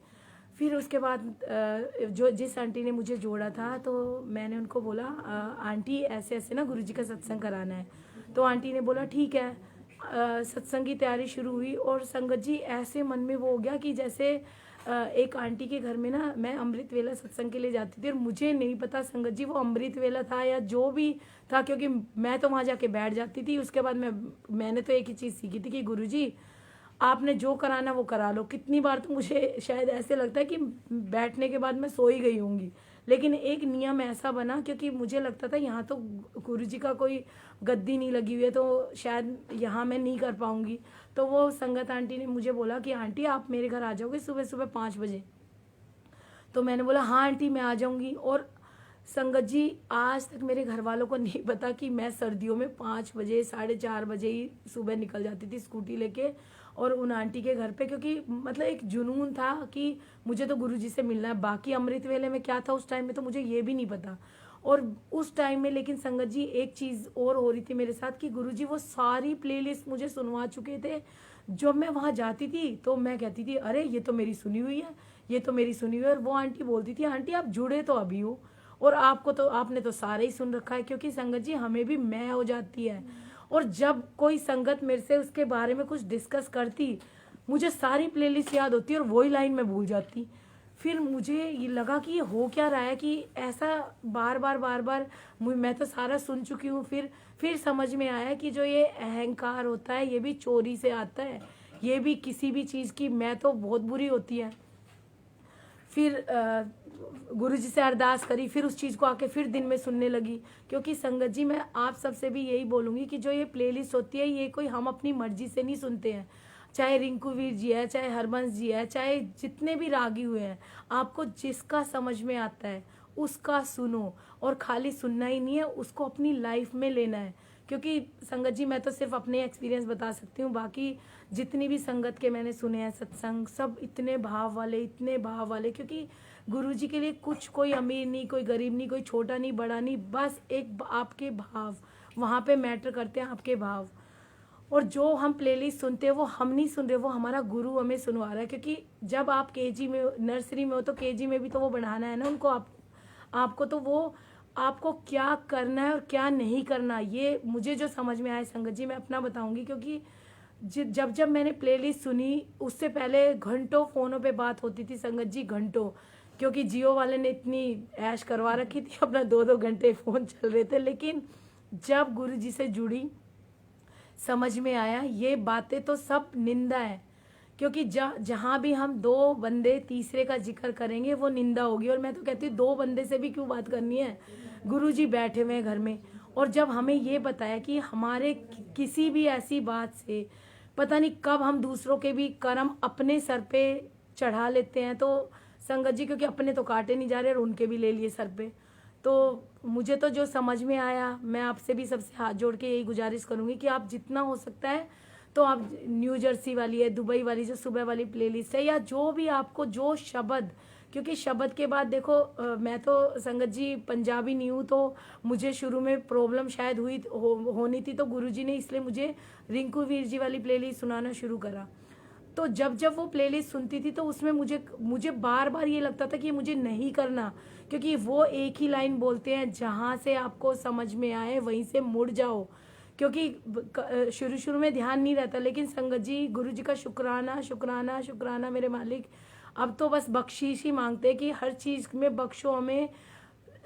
फिर उसके बाद जो जिस आंटी ने मुझे जोड़ा था तो मैंने उनको बोला आंटी ऐसे ऐसे ना गुरुजी का सत्संग कराना है। तो आंटी ने बोला ठीक है। सत्संग की तैयारी शुरू हुई और संगत जी ऐसे मन में वो हो गया कि जैसे एक आंटी के घर में ना मैं अमृत वेला सत्संग के लिए जाती थी और मुझे नहीं पता संगत जी वो अमृत वेला था या जो भी था, क्योंकि मैं तो वहाँ जाके बैठ जाती थी। उसके बाद मैंने तो एक ही चीज़ सीखी थी कि गुरुजी आपने जो कराना वो करा लो। कितनी बार तो मुझे शायद ऐसे लगता है कि बैठने के बाद मैं सो ही गई होंगी, लेकिन एक नियम ऐसा बना क्योंकि मुझे लगता था यहाँ तो गुरुजी का कोई गद्दी नहीं लगी हुई है तो शायद यहाँ मैं नहीं कर पाऊँगी। तो वो संगत आंटी ने मुझे बोला कि आंटी आप मेरे घर आ जाओगे सुबह सुबह 5 बजे। तो मैंने बोला हाँ आंटी मैं आ जाऊँगी। और संगत जी आज तक मेरे घर वालों को नहीं पता कि मैं सर्दियों में 5 बजे 4:30 बजे ही सुबह निकल जाती थी स्कूटी लेके और उन आंटी के घर पे, क्योंकि मतलब एक जुनून था कि मुझे तो गुरुजी से मिलना है। बाकी अमृत वेले में क्या था उस टाइम में तो मुझे ये भी नहीं पता। और उस टाइम में लेकिन संगत जी एक चीज़ और हो रही थी मेरे साथ कि गुरुजी वो सारी प्लेलिस्ट मुझे सुनवा चुके थे। जब मैं वहाँ जाती थी तो मैं कहती थी अरे ये तो मेरी सुनी हुई है, ये तो मेरी सुनी हुई है। और वो आंटी बोलती थी आंटी आप जुड़े तो अभी हो और आपने तो सारे ही सुन रखा है, क्योंकि संगत जी हमें भी मैं हो जाती है। और जब कोई संगत मेरे से उसके बारे में कुछ डिस्कस करती मुझे सारी प्लेलिस्ट याद होती और वही लाइन में भूल जाती। फिर मुझे ये लगा कि ये हो क्या रहा है कि ऐसा बार बार मैं तो सारा सुन चुकी हूँ। फिर समझ में आया कि जो ये अहंकार होता है ये भी चोरी से आता है, ये भी किसी भी चीज़ की मैं तो बहुत बुरी होती है। फिर गुरु जी से अरदास करी, फिर उस चीज़ को आके फिर दिन में सुनने लगी। क्योंकि संगत जी मैं आप सबसे भी यही बोलूँगी कि जो ये प्लेलिस्ट होती है ये कोई हम अपनी मर्जी से नहीं सुनते हैं। चाहे रिंकू वीर जी है, चाहे हरबंस जी है, चाहे जितने भी रागी हुए हैं, आपको जिसका समझ में आता है उसका सुनो, और खाली सुनना ही नहीं है, उसको अपनी लाइफ में लेना है। क्योंकि संगत जी मैं तो सिर्फ अपने एक्सपीरियंस बता सकती हूँ, बाकी जितनी भी संगत के मैंने सुने हैं सत्संग, सब इतने भाव वाले, इतने भाव वाले। क्योंकि गुरुजी के लिए कुछ कोई अमीर नहीं, कोई गरीब नहीं, कोई छोटा नहीं, बड़ा नहीं, बस एक आपके भाव वहाँ पे मैटर करते हैं, आपके भाव। और जो हम प्लेलिस्ट सुनते हैं वो हम नहीं सुन रहे, वो हमारा गुरु हमें सुनवा रहा है। क्योंकि जब आप केजी में नर्सरी में हो तो केजी में भी तो वो बढ़ाना है ना उनको, आपको तो वो आपको क्या करना है और क्या नहीं करना, ये मुझे जो समझ में आया संगत जी मैं अपना बताऊंगी। क्योंकि जब मैंने प्लेलिस्ट सुनी उससे पहले घंटों फ़ोनों पे बात होती थी संगत जी, घंटों। क्योंकि जियो वाले ने इतनी ऐश करवा रखी थी, अपना 2-2 घंटे फ़ोन चल रहे थे। लेकिन जब गुरु जी से जुड़ी समझ में आया ये बातें तो सब निंदा है। क्योंकि जहाँ भी हम 2 बंदे तीसरे का जिक्र करेंगे वो निंदा होगी। और मैं तो कहती हूँ 2 बंदे से भी क्यों बात करनी है, गुरुजी बैठे हुए हैं घर में। और जब हमें ये बताया कि हमारे किसी भी ऐसी बात से पता नहीं कब हम दूसरों के भी कर्म अपने सर पे चढ़ा लेते हैं, तो संगत जी क्योंकि अपने तो काटे नहीं जा रहे और उनके भी ले लिए सर पे। तो मुझे तो जो समझ में आया, मैं आपसे भी सबसे हाथ जोड़ के यही गुजारिश करूँगी कि आप जितना हो सकता है तो आप न्यू जर्सी वाली है, दुबई वाली जो सुबह वाली प्लेलिस्ट है, या जो भी आपको जो शब्द, क्योंकि शब्द के बाद देखो मैं तो संगत जी पंजाबी नहीं हूँ, तो मुझे शुरू में प्रॉब्लम शायद होनी थी, तो गुरुजी ने इसलिए मुझे रिंकू वीर जी वाली प्लेलिस्ट सुनाना शुरू करा। तो जब वो प्लेलिस्ट सुनती थी तो उसमें मुझे बार बार ये लगता था कि मुझे नहीं करना। क्योंकि वो एक ही लाइन बोलते हैं, जहाँ से आपको समझ में आए वहीं से मुड़ जाओ। क्योंकि शुरू में ध्यान नहीं रहता, लेकिन संगत जी गुरु जी का शुक्राना शुक्राना शुक्राना मेरे मालिक। अब तो बस बख्शीश ही मांगते हैं कि हर चीज़ में बख्शो हमें,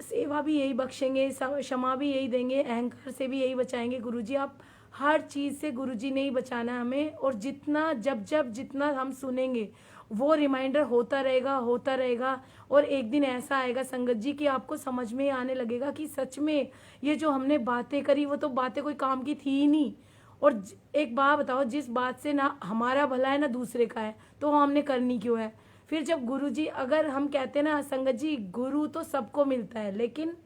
सेवा भी यही बख्शेंगे, क्षमा भी यही देंगे, अहंकार से भी यही बचाएंगे। गुरुजी आप हर चीज़ से गुरुजी ने ही बचाना है हमें। और जितना जितना हम सुनेंगे वो रिमाइंडर होता रहेगा। और एक दिन ऐसा आएगा संगत जी कि आपको समझ में आने लगेगा कि सच में ये जो हमने बातें करी वो तो बातें कोई काम की थी ही नहीं। और एक बात बताओ, जिस बात से ना हमारा भला है ना दूसरे का है, तो हमने करनी क्यों है। फिर जब गुरु जी, अगर हम कहते हैं ना संगत जी गुरु तो सबको मिलता है, लेकिन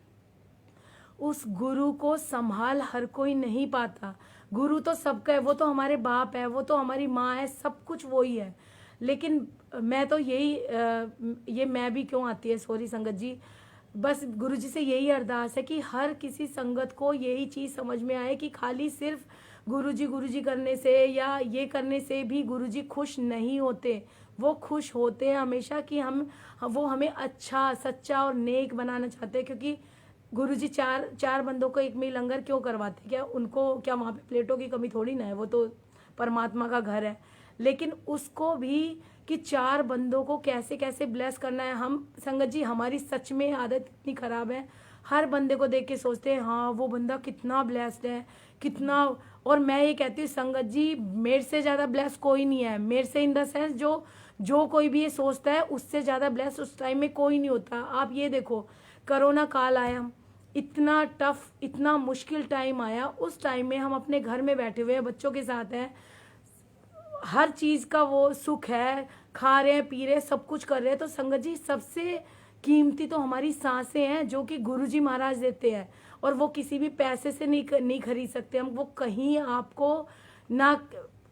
उस गुरु को संभाल हर कोई नहीं पाता। गुरु तो सबका है, वो तो हमारे बाप है, वो तो हमारी माँ है, सब कुछ वो ही है। लेकिन मैं तो ये मैं भी क्यों आती है, सॉरी संगत जी, बस गुरु जी से यही अरदास है कि हर किसी संगत को यही चीज़ समझ में आए कि खाली सिर्फ गुरु जी करने से या ये करने से भी गुरु जी खुश नहीं होते। वो खुश होते हैं हमेशा कि वो हमें अच्छा, सच्चा और नेक बनाना चाहते हैं। क्योंकि गुरुजी चार बंदों को एक में ही लंगर क्यों करवाते, क्या उनको क्या वहाँ पे प्लेटों की कमी थोड़ी ना है, वो तो परमात्मा का घर है। लेकिन उसको भी कि 4 बंदों को कैसे कैसे ब्लेस करना है। हम संगत जी हमारी सच में आदत इतनी खराब है, हर बंदे को देख के सोचते हैं हाँ वो बंदा कितना ब्लेस्ड है, कितना। और मैं ये कहती हूँ संगत जी मेरे से ज़्यादा ब्लेस कोई नहीं है। मेरे से इन द सेंस जो कोई भी ये सोचता है उससे ज़्यादा ब्लेस उस टाइम में कोई नहीं होता। आप ये देखो कोरोना काल आया, इतना टफ, इतना मुश्किल टाइम आया, उस टाइम में हम अपने घर में बैठे हुए हैं, बच्चों के साथ हैं, हर चीज़ का वो सुख है, खा रहे हैं, पी रहे हैं, सब कुछ कर रहे हैं। तो संगत जी सबसे कीमती तो हमारी सांसें हैं जो कि गुरुजी महाराज देते हैं, और वो किसी भी पैसे से नहीं खरीद सकते हम। वो कहीं आपको ना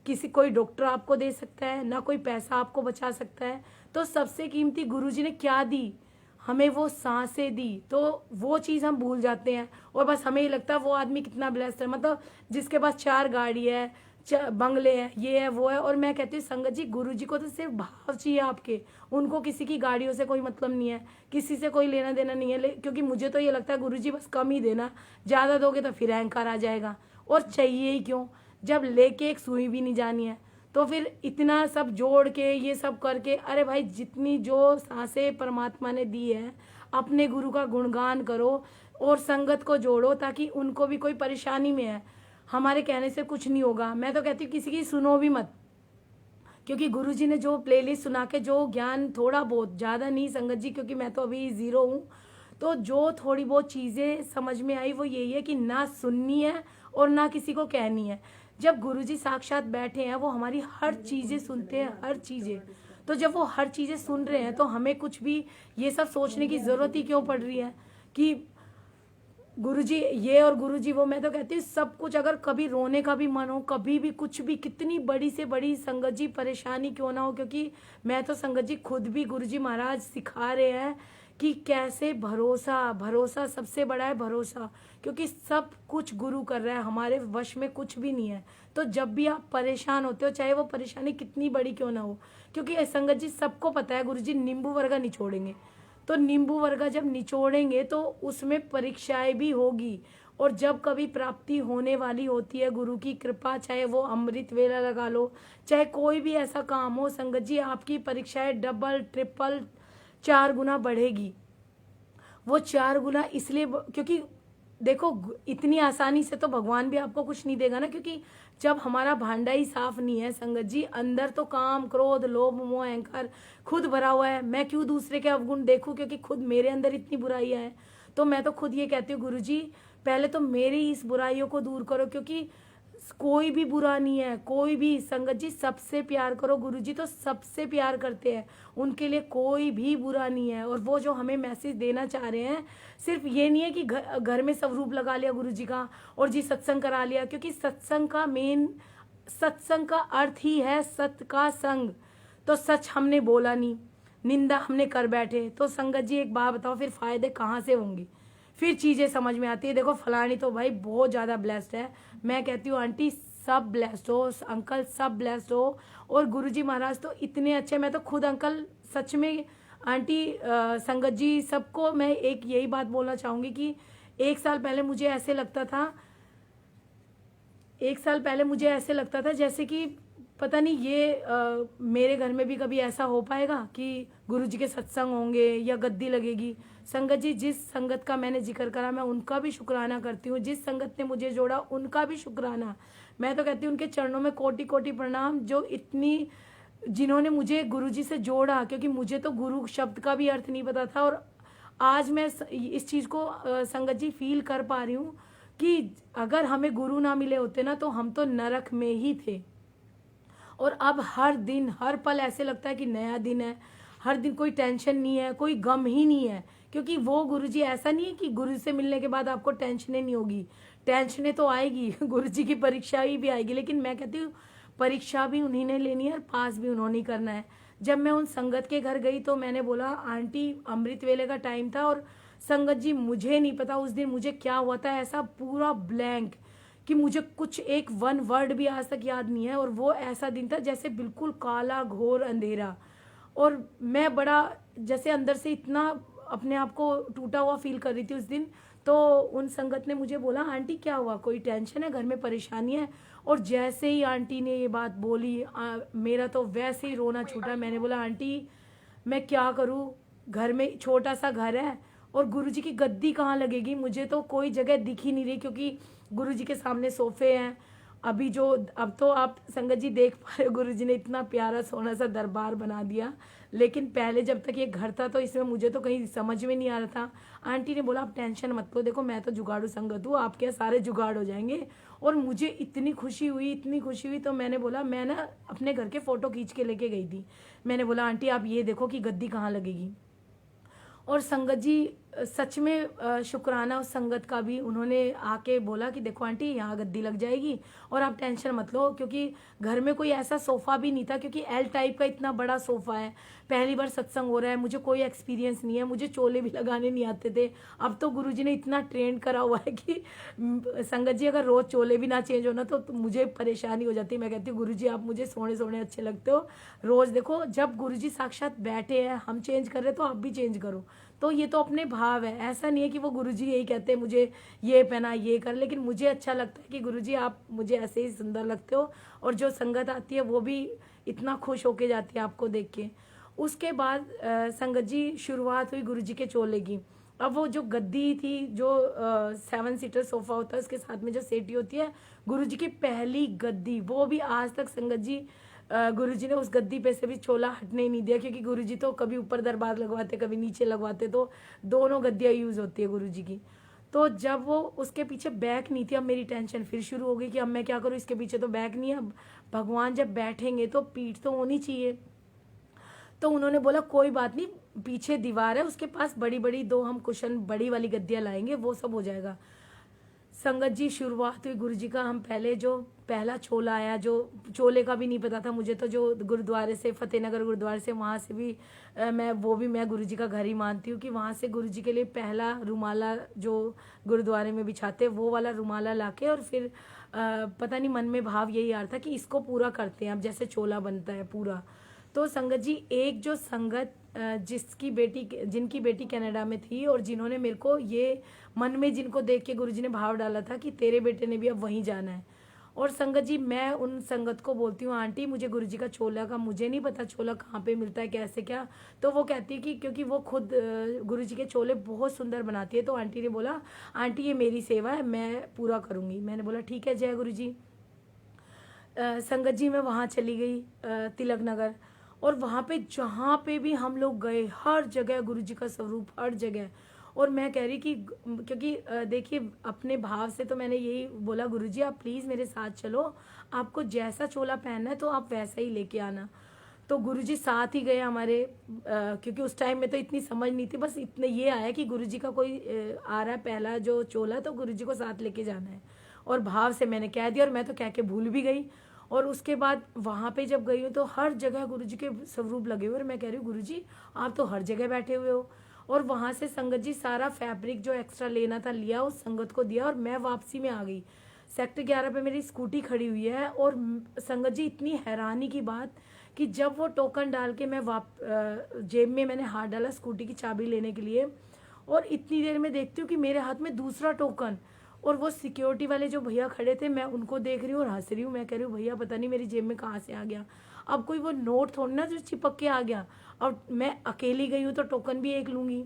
किसी कोई डॉक्टर आपको दे सकता है, ना कोई पैसा आपको बचा सकता है। तो सबसे कीमती गुरुजी ने क्या दी, हमें वो सांसें दी। तो वो चीज़ हम भूल जाते हैं और बस हमें ये लगता है वो आदमी कितना ब्लेस्ड है, मतलब जिसके पास 4 गाड़ी है, बंगले हैं, ये है वो है। और मैं कहती हूँ संगत जी गुरुजी को तो सिर्फ भाव चाहिए आपके, उनको किसी की गाड़ियों से कोई मतलब नहीं है, किसी से कोई लेना देना नहीं है। क्योंकि मुझे तो ये लगता है गुरुजी बस कम ही देना, ज़्यादा दोगे तो फिर अहंकार आ जाएगा। और चाहिए ही क्यों, जब लेके एक सुई भी नहीं जानी है तो फिर इतना सब जोड़ के ये सब करके, अरे भाई जितनी जो सांसें परमात्मा ने दी है, अपने गुरु का गुणगान करो और संगत को जोड़ो ताकि उनको भी कोई परेशानी में है, हमारे कहने से कुछ नहीं होगा। मैं तो कहती हूँ किसी की सुनो भी मत, क्योंकि गुरुजी ने जो प्लेलिस्ट सुना के जो ज्ञान थोड़ा बहुत, ज़्यादा नहीं संगत जी, क्योंकि मैं तो अभी ज़ीरो हूँ, तो जो थोड़ी बहुत चीज़ें समझ में आई वो यही है कि ना सुननी है और ना किसी को कहनी है। जब गुरुजी साक्षात बैठे हैं वो हमारी हर चीज़ें सुनते हैं, हर चीज़ें। तो जब वो हर चीज़ें सुन रहे हैं तो हमें कुछ भी ये सब सोचने की ज़रूरत ही क्यों पड़ रही है कि गुरुजी ये और गुरुजी वो। मैं तो कहती हूँ सब कुछ, अगर कभी रोने का भी मन हो, कभी भी कुछ भी, कितनी बड़ी से बड़ी संगत जी परेशानी क्यों ना हो, क्योंकि मैं तो संगत जी खुद भी गुरुजी महाराज सिखा रहे हैं कि कैसे भरोसा, भरोसा सबसे बड़ा है भरोसा, क्योंकि सब कुछ गुरु कर रहा है, हमारे वश में कुछ भी नहीं है। तो जब भी आप परेशान होते हो, चाहे वो परेशानी कितनी बड़ी क्यों ना हो, क्योंकि संगत जी सबको पता है गुरुजी नींबू वर्गा निचोड़ेंगे, तो नींबू वर्गा जब निचोड़ेंगे तो उसमें परीक्षाएं भी होगी, और जब कभी प्राप्ति होने वाली होती है गुरु की कृपा, चाहे वो अमृत वेला लगा लो, चाहे कोई भी ऐसा काम हो संगत जी, आपकी परीक्षाएं डबल ट्रिपल 4 गुना बढ़ेगी। वो 4 गुना इसलिए क्योंकि देखो इतनी आसानी से तो भगवान भी आपको कुछ नहीं देगा ना, क्योंकि जब हमारा भांडा ही साफ नहीं है संगत जी, अंदर तो काम क्रोध लोभ मोह अहंकार खुद भरा हुआ है। मैं क्यों दूसरे के अवगुण देखूं, क्योंकि खुद मेरे अंदर इतनी बुराइयां हैं। तो मैं तो खुद ये कहती हूँ गुरुजी पहले तो मेरी इस बुराइयों को दूर करो, क्योंकि कोई भी बुरा नहीं है, कोई भी संगत जी सबसे प्यार करो, गुरुजी तो सबसे प्यार करते हैं, उनके लिए कोई भी बुरा नहीं है। और वो जो हमें मैसेज देना चाह रहे हैं, सिर्फ ये नहीं है कि घर में स्वरूप लगा लिया गुरुजी का और जी सत्संग करा लिया, क्योंकि सत्संग का मेन, सत्संग का अर्थ ही है सत्य का संग। तो सच हमने बोला नहीं, निंदा हमने कर बैठे, तो संगत जी एक बात बताओ फिर फायदे कहाँ से होंगे, फिर चीज़ें समझ में आती है। देखो फलानी तो भाई बहुत ज़्यादा ब्लेस्ड है, मैं कहती हूँ आंटी सब ब्लेस्ड हो, अंकल सब ब्लेस्ड हो, और गुरुजी महाराज तो इतने अच्छे। मैं तो खुद अंकल सच में आंटी संगत जी सबको मैं एक यही बात बोलना चाहूँगी कि 1 साल पहले मुझे ऐसे लगता था, 1 साल पहले मुझे ऐसे लगता था जैसे कि पता नहीं ये मेरे घर में भी कभी ऐसा हो पाएगा कि गुरुजी के सत्संग होंगे या गद्दी लगेगी। संगत जी जिस संगत का मैंने जिक्र करा मैं उनका भी शुक्राना करती हूँ, जिस संगत ने मुझे जोड़ा उनका भी शुक्राना। मैं तो कहती हूँ उनके चरणों में कोटि कोटि प्रणाम, जो इतनी जिन्होंने मुझे गुरुजी से जोड़ा, क्योंकि मुझे तो गुरु शब्द का भी अर्थ नहीं पता था। और आज मैं इस चीज़ को संगत जी फील कर पा रही हूँ कि अगर हमें गुरु ना मिले होते ना तो हम तो नरक में ही थे। और अब हर दिन हर पल ऐसे लगता है कि नया दिन है, हर दिन कोई टेंशन नहीं है, कोई गम ही नहीं है, क्योंकि वो गुरुजी ऐसा नहीं है कि गुरु से मिलने के बाद आपको टेंशनें नहीं होगी, टेंशनें तो आएगी, गुरुजी की परीक्षा ही भी आएगी, लेकिन मैं कहती हूँ परीक्षा भी उन्हीं ने लेनी है और पास भी उन्होंने ही करना है। जब मैं उन संगत के घर गई तो मैंने बोला आंटी अमृत वेले का टाइम था और संगत जी मुझे नहीं पता उस दिन मुझे क्या हुआ था, ऐसा पूरा ब्लैंक कि मुझे कुछ एक वन वर्ड भी आज तक याद नहीं है। और वो ऐसा दिन था जैसे बिल्कुल काला घोर अंधेरा, और मैं बड़ा जैसे अंदर से इतना अपने आप को टूटा हुआ फील कर रही थी उस दिन। तो उन संगत ने मुझे बोला आंटी क्या हुआ, कोई टेंशन है, घर में परेशानी है। और जैसे ही आंटी ने ये बात बोली मेरा तो वैसे ही रोना छूटा। मैंने बोला आंटी मैं क्या करूँ, घर में छोटा सा घर है और गुरुजी की गद्दी कहाँ लगेगी, मुझे तो कोई जगह दिख ही नहीं रही, क्योंकि गुरुजी के सामने सोफे हैं। अभी जो अब तो आप संगत जी देख पा रहे हो गुरुजी ने इतना प्यारा सोना सा दरबार बना दिया, लेकिन पहले जब तक ये घर था तो इसमें मुझे तो कहीं समझ में नहीं आ रहा था। आंटी ने बोला आप टेंशन मत लो, देखो मैं तो जुगाड़ू संगत हूँ, आपके यहाँ सारे जुगाड़ हो जाएंगे। और मुझे इतनी खुशी हुई, इतनी खुशी हुई, तो मैंने बोला मैं ना अपने घर के फ़ोटो खींच के लेके गई थी। मैंने बोला आंटी आप ये देखो कि गद्दी कहाँ लगेगी। और संगत जी सच में शुक्राना उस संगत का भी, उन्होंने आके बोला कि देखो आंटी यहाँ गद्दी लग जाएगी और आप टेंशन मत लो, क्योंकि घर में कोई ऐसा सोफ़ा भी नहीं था, क्योंकि एल टाइप का इतना बड़ा सोफ़ा है, पहली बार सत्संग हो रहा है, मुझे कोई एक्सपीरियंस नहीं है, मुझे चोले भी लगाने नहीं आते थे। अब तो गुरुजी ने इतना ट्रेन करा हुआ है कि संगत जी अगर रोज़ चोले भी ना चेंज होना तो मुझे परेशानी हो जाती है। मैं कहती हूँ गुरुजी आप मुझे सोने सोने अच्छे लगते हो, रोज़ देखो जब गुरुजी साक्षात बैठे हैं हम चेंज कर रहे तो आप भी चेंज करो। तो ये तो अपने भाव है, ऐसा नहीं है कि वो गुरुजी यही कहते हैं मुझे ये पहना ये कर, लेकिन मुझे अच्छा लगता है कि गुरुजी आप मुझे ऐसे ही सुंदर लगते हो, और जो संगत आती है वो भी इतना खुश होके जाती है आपको देख के। उसके बाद संगत जी शुरुआत हुई गुरुजी के चोले की। अब वो जो गद्दी थी, जो 7 सीटर सोफा होता है उसके साथ में जो सेटी होती है, गुरुजी की पहली गद्दी, वो भी आज तक संगत जी गुरुजी ने उस गद्दी पे से भी छोला हटने ही नहीं दिया, क्योंकि गुरुजी तो कभी ऊपर दरबार लगवाते कभी नीचे लगवाते, तो दोनों गद्दियाँ यूज़ होती है गुरुजी की। तो जब वो उसके पीछे बैक नहीं थी, अब मेरी टेंशन फिर शुरू हो गई कि अब मैं क्या करूँ, इसके पीछे तो बैक नहीं है, अब भगवान जब बैठेंगे तो पीठ तो होनी चाहिए। तो उन्होंने बोला कोई बात नहीं, पीछे दीवार है उसके पास बड़ी बड़ी 2 हम कुशन बड़ी वाली गद्दियाँ लाएंगे, वो सब हो जाएगा। संगत जी शुरुआत हुई गुरुजी का, हम पहले जो पहला छोला आया, जो चोले का भी नहीं पता था मुझे, तो जो गुरुद्वारे से फतेहनगर गुरुद्वारे से वहाँ से भी मैं गुरुजी का घर ही मानती हूँ कि वहाँ से गुरुजी के लिए पहला रुमाला जो गुरुद्वारे में बिछाते वो वाला रुमाला लाके, और फिर पता नहीं मन में भाव यही आ रहा था कि इसको पूरा करते हैं अब, जैसे चोला बनता है पूरा। तो संगत जी एक जो संगत जिनकी बेटी कनाडा में थी, और जिन्होंने मेरे को ये मन में जिनको देख के गुरुजी ने भाव डाला था कि तेरे बेटे ने भी अब वहीं जाना है। और संगत जी मैं उन संगत को बोलती हूँ आंटी मुझे गुरुजी का छोला का मुझे नहीं पता छोला कहाँ पे मिलता है कैसे क्या, तो वो कहती है कि क्योंकि वो खुद गुरुजी के छोले बहुत सुंदर बनाती है, तो आंटी ने बोला आंटी ये मेरी सेवा है, मैं पूरा करूँगी। मैंने बोला ठीक है जय गुरुजी। संगत जी मैं वहाँ चली गई तिलक नगर, और वहाँ पे जहाँ पे भी हम लोग गए हर जगह गुरुजी का स्वरूप, हर जगह। और मैं कह रही कि क्योंकि देखिए अपने भाव से तो मैंने यही बोला गुरुजी आप प्लीज़ मेरे साथ चलो, आपको जैसा चोला पहनना है तो आप वैसा ही लेके आना। तो गुरुजी साथ ही गए हमारे, क्योंकि उस टाइम में तो इतनी समझ नहीं थी, बस इतने ये आया कि गुरुजी का कोई आ रहा है पहला जो चोला, तो गुरुजी को साथ लेके जाना है। और भाव से मैंने कह दिया, और मैं तो कह के भूल भी गई। और उसके बाद वहाँ पे जब गई हूँ तो हर जगह गुरुजी के स्वरूप लगे हुए, और मैं कह रही हूँ गुरुजी आप तो हर जगह बैठे हुए हो। और वहाँ से संगत जी सारा फैब्रिक जो एक्स्ट्रा लेना था लिया, उस संगत को दिया, और मैं वापसी में आ गई। सेक्टर 11 पे मेरी स्कूटी खड़ी हुई है, और संगत जी इतनी हैरानी की बात कि जब वो टोकन डाल के मैं जेब में मैंने हाथ डाला स्कूटी की चाबी लेने के लिए, और इतनी देर में देखती हूँ कि मेरे हाथ में दूसरा टोकन, और वो सिक्योरिटी वाले जो भैया खड़े थे मैं उनको देख रही हूँ और हंस रही हूँ। मैं कह रही हूँ भैया पता नहीं मेरी जेब में कहाँ से आ गया, अब कोई वो नोट थोड़ी ना जो चिपक के आ गया, अब मैं अकेली गई हूँ तो टोकन भी एक लूँगी।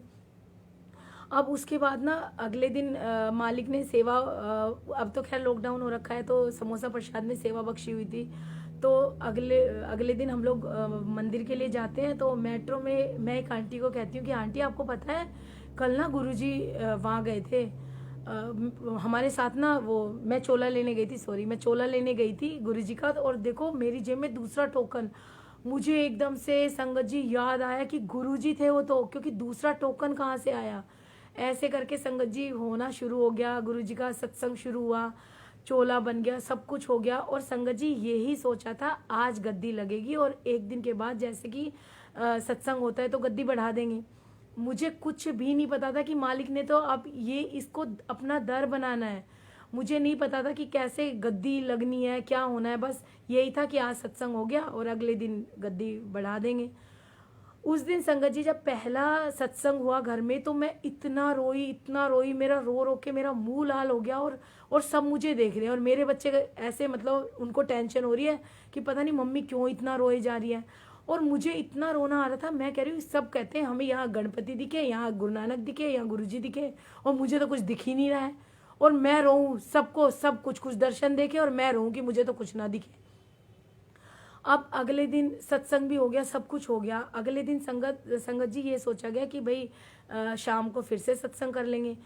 अब उसके बाद ना अगले दिन मालिक ने सेवा, अब तो खैर लॉकडाउन हो रखा है तो समोसा प्रसाद में सेवा बख्शी हुई थी। तो अगले दिन हम लोग मंदिर के लिए जाते हैं, तो मेट्रो में मैं एक आंटी को कहती हूँ कि आंटी आपको पता है कल ना गुरुजी वहाँ गए थे हमारे साथ ना, वो मैं चोला लेने गई थी, सॉरी मैं चोला लेने गई थी गुरुजी का, और देखो मेरी जेब में दूसरा टोकन। मुझे एकदम से संगत जी याद आया कि गुरुजी थे वो तो, क्योंकि दूसरा टोकन कहाँ से आया। ऐसे करके संगत जी होना शुरू हो गया, गुरुजी का सत्संग शुरू हुआ, चोला बन गया, सब कुछ हो गया। और संगत जी यही सोचा था आज गद्दी लगेगी, और एक दिन के बाद जैसे कि सत्संग होता है तो गद्दी बढ़ा देंगे। मुझे कुछ भी नहीं पता था कि मालिक ने तो अब ये इसको अपना दर बनाना है, मुझे नहीं पता था कि कैसे गद्दी लगनी है क्या होना है, बस यही था कि आज सत्संग हो गया और अगले दिन गद्दी बढ़ा देंगे। उस दिन संगत जी जब पहला सत्संग हुआ घर में तो मैं इतना रोई, मेरा रो रो के मेरा मुंह लाल हो गया, और सब मुझे देख रहे हैं, और मेरे बच्चे ऐसे मतलब उनको टेंशन हो रही है कि पता नहीं मम्मी क्यों इतना रोए जा रही है, और मुझे इतना रोना आ रहा था। मैं कह रही हूँ सब कहते हैं हमें यहाँ गणपति दिखे, यहाँ गुरु नानक दिखे, यहाँ गुरुजी दिखे, और मुझे तो कुछ दिख ही नहीं रहा है, और मैं रोऊँ सबको सब कुछ दर्शन देखे, और मैं रोऊँ कि मुझे तो कुछ ना दिखे। अब अगले दिन सत्संग भी हो गया, सब कुछ हो गया। अगले दिन संगत जी ये सोचा गया कि भाई शाम को फिर से सत्संग कर लेंगे।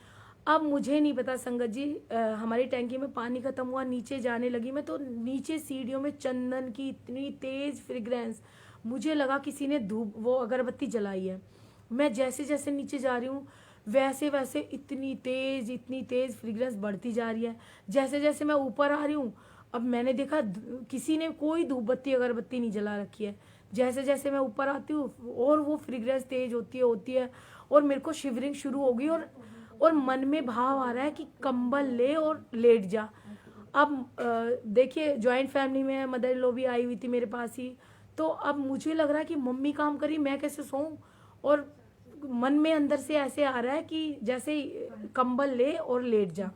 अब मुझे नहीं पता संगत जी हमारी टैंकी में पानी खत्म हुआ, नीचे जाने लगी मैं, तो नीचे सीढ़ियों में चंदन की इतनी तेज फ्रेग्रेंस, मुझे लगा किसी ने धूप वो अगरबत्ती जलाई है। मैं जैसे जैसे नीचे जा रही हूँ वैसे वैसे इतनी तेज फ्रेग्रेंस बढ़ती जा रही है। जैसे जैसे मैं ऊपर आ रही हूँ अब मैंने देखा किसी ने कोई धूप बत्ती अगरबत्ती नहीं जला रखी है। जैसे जैसे मैं ऊपर आती हूँ और वो फ्रेग्रेंस तेज होती है, और मेरे को शिवरिंग शुरू हो गई, और मन में भाव आ रहा है कि कंबल ले और लेट जा। अब देखिए जॉइंट फैमिली में मदर इन लॉ भी आई हुई थी मेरे पास ही, तो अब मुझे लग रहा है कि मम्मी काम करी मैं कैसे सोऊं, और मन में अंदर से ऐसे आ रहा है कि जैसे कंबल ले और लेट जा।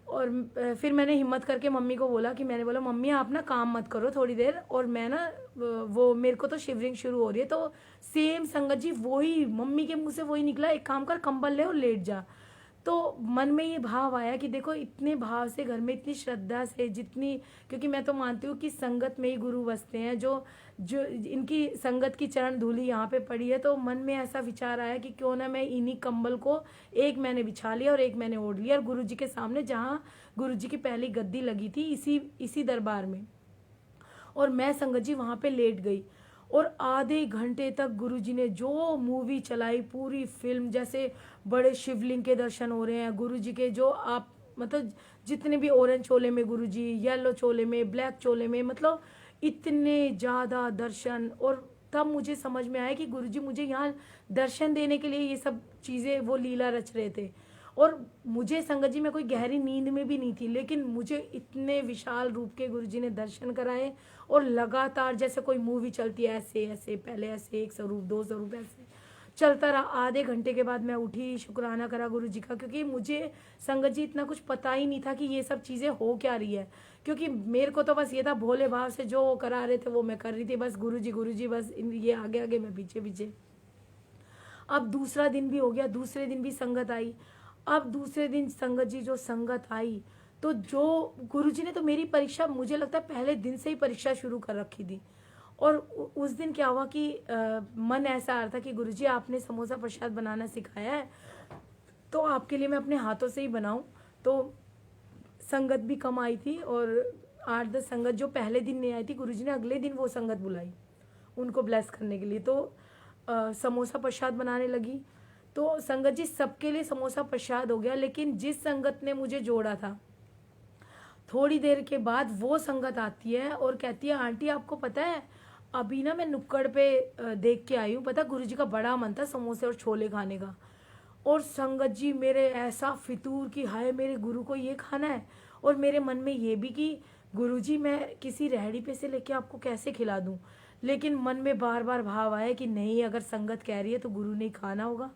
और फिर मैंने हिम्मत करके मम्मी को बोला कि मैंने बोला मम्मी आप ना काम मत करो थोड़ी देर, और मैं ना वो मेरे को तो शिवरिंग शुरू हो रही है। तो सेम संगत जी वही मम्मी के मुंह से वही निकला, एक काम कर कंबल ले और लेट जा। तो मन में ये भाव आया कि देखो इतने भाव से घर में, इतनी श्रद्धा से, जितनी, क्योंकि मैं तो मानती हूँ कि संगत में ही गुरु बसते हैं, जो जो इनकी संगत की चरण धूलि यहाँ पे पड़ी है। तो मन में ऐसा विचार आया कि क्यों ना मैं इन्हीं कंबल को एक मैंने बिछा लिया और एक मैंने ओढ़ लिया, और गुरु जी के सामने जहाँ गुरु जी की पहली गद्दी लगी थी इसी दरबार में, और मैं संगत जी वहाँ पे लेट गई। और आधे घंटे तक गुरुजी ने जो मूवी चलाई, पूरी फिल्म, जैसे बड़े शिवलिंग के दर्शन हो रहे हैं गुरुजी के, जो आप मतलब जितने भी ऑरेंज चोले में गुरुजी, येलो चोले में, ब्लैक चोले में, मतलब इतने ज़्यादा दर्शन। और तब मुझे समझ में आया कि गुरुजी मुझे यहाँ दर्शन देने के लिए ये सब चीज़ें वो लीला रच रहे थे। और मुझे संगत जी में कोई गहरी नींद में भी नहीं थी, लेकिन मुझे इतने विशाल रूप के गुरुजी ने दर्शन कराए, और लगातार जैसे कोई मूवी चलती है ऐसे ऐसे, पहले ऐसे 1 स्वरूप 2 स्वरूप ऐसे चलता रहा। आधे घंटे के बाद मैं उठी, शुक्राना करा गुरु जी का, क्योंकि मुझे संगत जी इतना कुछ पता ही नहीं था कि ये सब चीज़ें हो क्या रही है, क्योंकि मेरे को तो बस ये था भोले भाव से जो करा रहे थे वो मैं कर रही थी, बस गुरु जी बस ये आगे आगे मैं पीछे पीछे। अब दूसरा दिन भी हो गया, दूसरे दिन भी संगत आई। अब दूसरे दिन संगत जी जो संगत आई, तो जो गुरुजी ने तो मेरी परीक्षा, मुझे लगता है पहले दिन से ही परीक्षा शुरू कर रखी थी। और उस दिन क्या हुआ कि मन ऐसा आ रहा था कि गुरुजी आपने समोसा प्रसाद बनाना सिखाया है, तो आपके लिए मैं अपने हाथों से ही बनाऊं। तो संगत भी कम आई थी, और 8-10 संगत जो पहले दिन नहीं आई थी, गुरुजी ने अगले दिन वो संगत बुलाई उनको ब्लेस करने के लिए। तो समोसा प्रसाद बनाने लगी। तो संगत जी सबके लिए समोसा प्रसाद हो गया, लेकिन जिस संगत ने मुझे जोड़ा था, थोड़ी देर के बाद वो संगत आती है और कहती है आंटी आपको पता है अभी ना मैं नुक्कड़ पे देख के आई हूँ, पता गुरुजी का बड़ा मन था समोसे और छोले खाने का। और संगत जी मेरे ऐसा फितूर कि हाय मेरे गुरु को ये खाना है, और मेरे मन में ये भी कि गुरुजी मैं किसी रेहड़ी पे से लेके आपको कैसे खिला दूँ, लेकिन मन में बार बार भाव आया कि नहीं, अगर संगत कह रही है तो गुरु ने ही खाना होगा।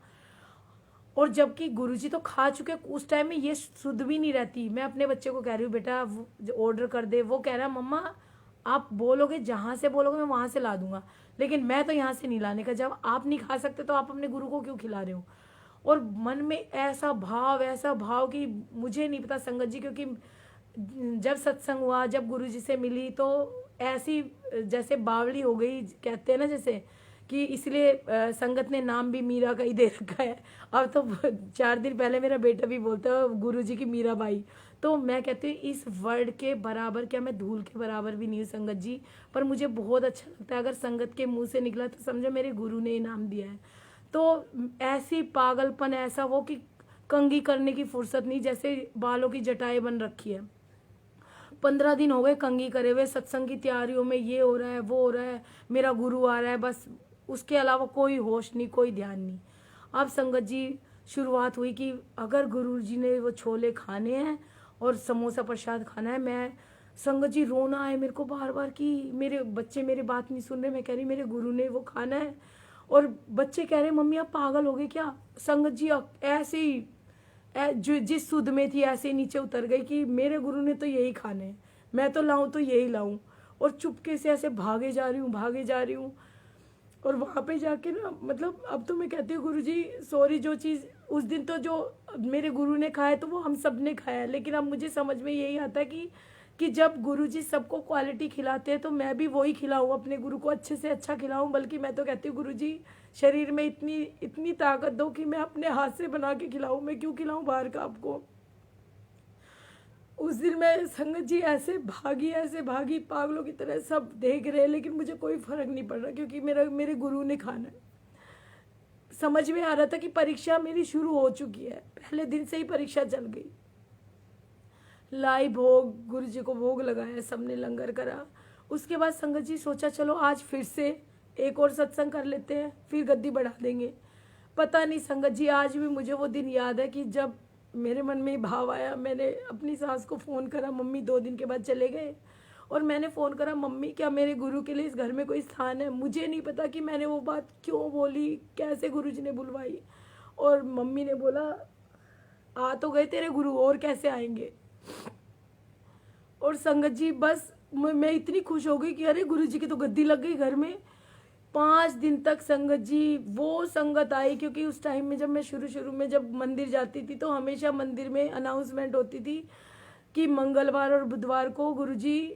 और जबकि गुरुजी तो खा चुके, उस टाइम में ये शुद्ध भी नहीं रहती। मैं अपने बच्चे को कह रही हूँ बेटा ऑर्डर कर दे, वो कह रहा है मम्मा आप बोलोगे, जहाँ से बोलोगे मैं वहाँ से ला दूंगा, लेकिन मैं तो यहाँ से नहीं लाने का, जब आप नहीं खा सकते तो आप अपने गुरु को क्यों खिला रहे हो। और मन में ऐसा भाव कि मुझे नहीं पता संगत जी, क्योंकि जब सत्संग हुआ, जब गुरु जी से मिली, तो ऐसी जैसे बावली हो गई, कहते हैं ना जैसे कि इसलिए संगत ने नाम भी मीरा का ही दे रखा है। अब तो 4 दिन पहले मेरा बेटा भी बोलता है गुरु जी की मीरा बाई। तो मैं कहती हूँ इस वर्ड के बराबर, क्या मैं धूल के बराबर भी नहीं हूँ संगत जी, पर मुझे बहुत अच्छा लगता है अगर संगत के मुंह से निकला तो समझो मेरे गुरु ने इनाम दिया है। तो ऐसी पागलपन, ऐसा वो कि कंघी करने की फुर्सत नहीं, जैसे बालों की जटाएं बन रखी है। 15 दिन हो गए कंघी करे हुए, सत्संग की तैयारियों में ये हो रहा है वो हो रहा है, मेरा गुरु आ रहा है, बस उसके अलावा कोई होश नहीं, कोई ध्यान नहीं। अब संगत जी शुरुआत हुई कि अगर गुरु जी ने वो छोले खाने हैं और समोसा प्रसाद खाना है, मैं संगत जी रोना है मेरे को बार बार कि मेरे बच्चे मेरी बात नहीं सुन रहे। मैं कह रही मेरे गुरु ने वो खाना है, और बच्चे कह रहे मम्मी आप पागल हो गए क्या। संगत जी ऐसे ही जो जिस सुध में थी ऐसे ही नीचे उतर गई कि मेरे गुरु ने तो यही खाने हैं, मैं तो लाऊं तो यही लाऊं। और चुपके से ऐसे भागे जा रही हूँ। और वहाँ पे जाके ना, मतलब अब तो मैं कहती हूँ गुरुजी सॉरी, जो चीज़ उस दिन तो जो मेरे गुरु ने खाया तो वो हम सब ने खाया, लेकिन अब मुझे समझ में यही आता है कि जब गुरुजी सबको क्वालिटी खिलाते हैं तो मैं भी वही खिलाऊँ, अपने गुरु को अच्छे से अच्छा खिलाऊँ। बल्कि मैं तो कहती हूँ गुरुजी शरीर में इतनी ताकत दो कि मैं अपने हाथ से बना के खिलाऊँ, मैं क्यों खिलाऊँ बाहर का आपको। उस दिन मैं संगत जी ऐसे भागी पागलों की तरह, सब देख रहे, लेकिन मुझे कोई फर्क नहीं पड़ रहा क्योंकि मेरे गुरु ने खाना है। समझ में आ रहा था कि परीक्षा मेरी शुरू हो चुकी है, पहले दिन से ही परीक्षा चल गई। लाई भोग, गुरु जी को भोग लगाया, सबने लंगर करा। उसके बाद संगत जी सोचा चलो आज फिर से एक और सत्संग कर लेते हैं, फिर गद्दी बढ़ा देंगे। पता नहीं संगत जी आज भी मुझे वो दिन याद है कि जब मेरे मन में भाव आया, मैंने अपनी सास को फ़ोन करा, मम्मी 2 दिन के बाद चले गए, और मैंने फ़ोन करा, मम्मी क्या मेरे गुरु के लिए इस घर में कोई स्थान है? मुझे नहीं पता कि मैंने वो बात क्यों बोली, कैसे गुरुजी ने बुलवाई। और मम्मी ने बोला आ तो गए तेरे गुरु, और कैसे आएंगे। और संगत जी बस मैं इतनी खुश हो गई कि अरे गुरुजी की तो गद्दी लग गई घर में। 5 दिन तक संगत जी वो संगत आई, क्योंकि उस टाइम में जब मैं शुरू में जब मंदिर जाती थी तो हमेशा मंदिर में अनाउंसमेंट होती थी कि मंगलवार और बुधवार को गुरुजी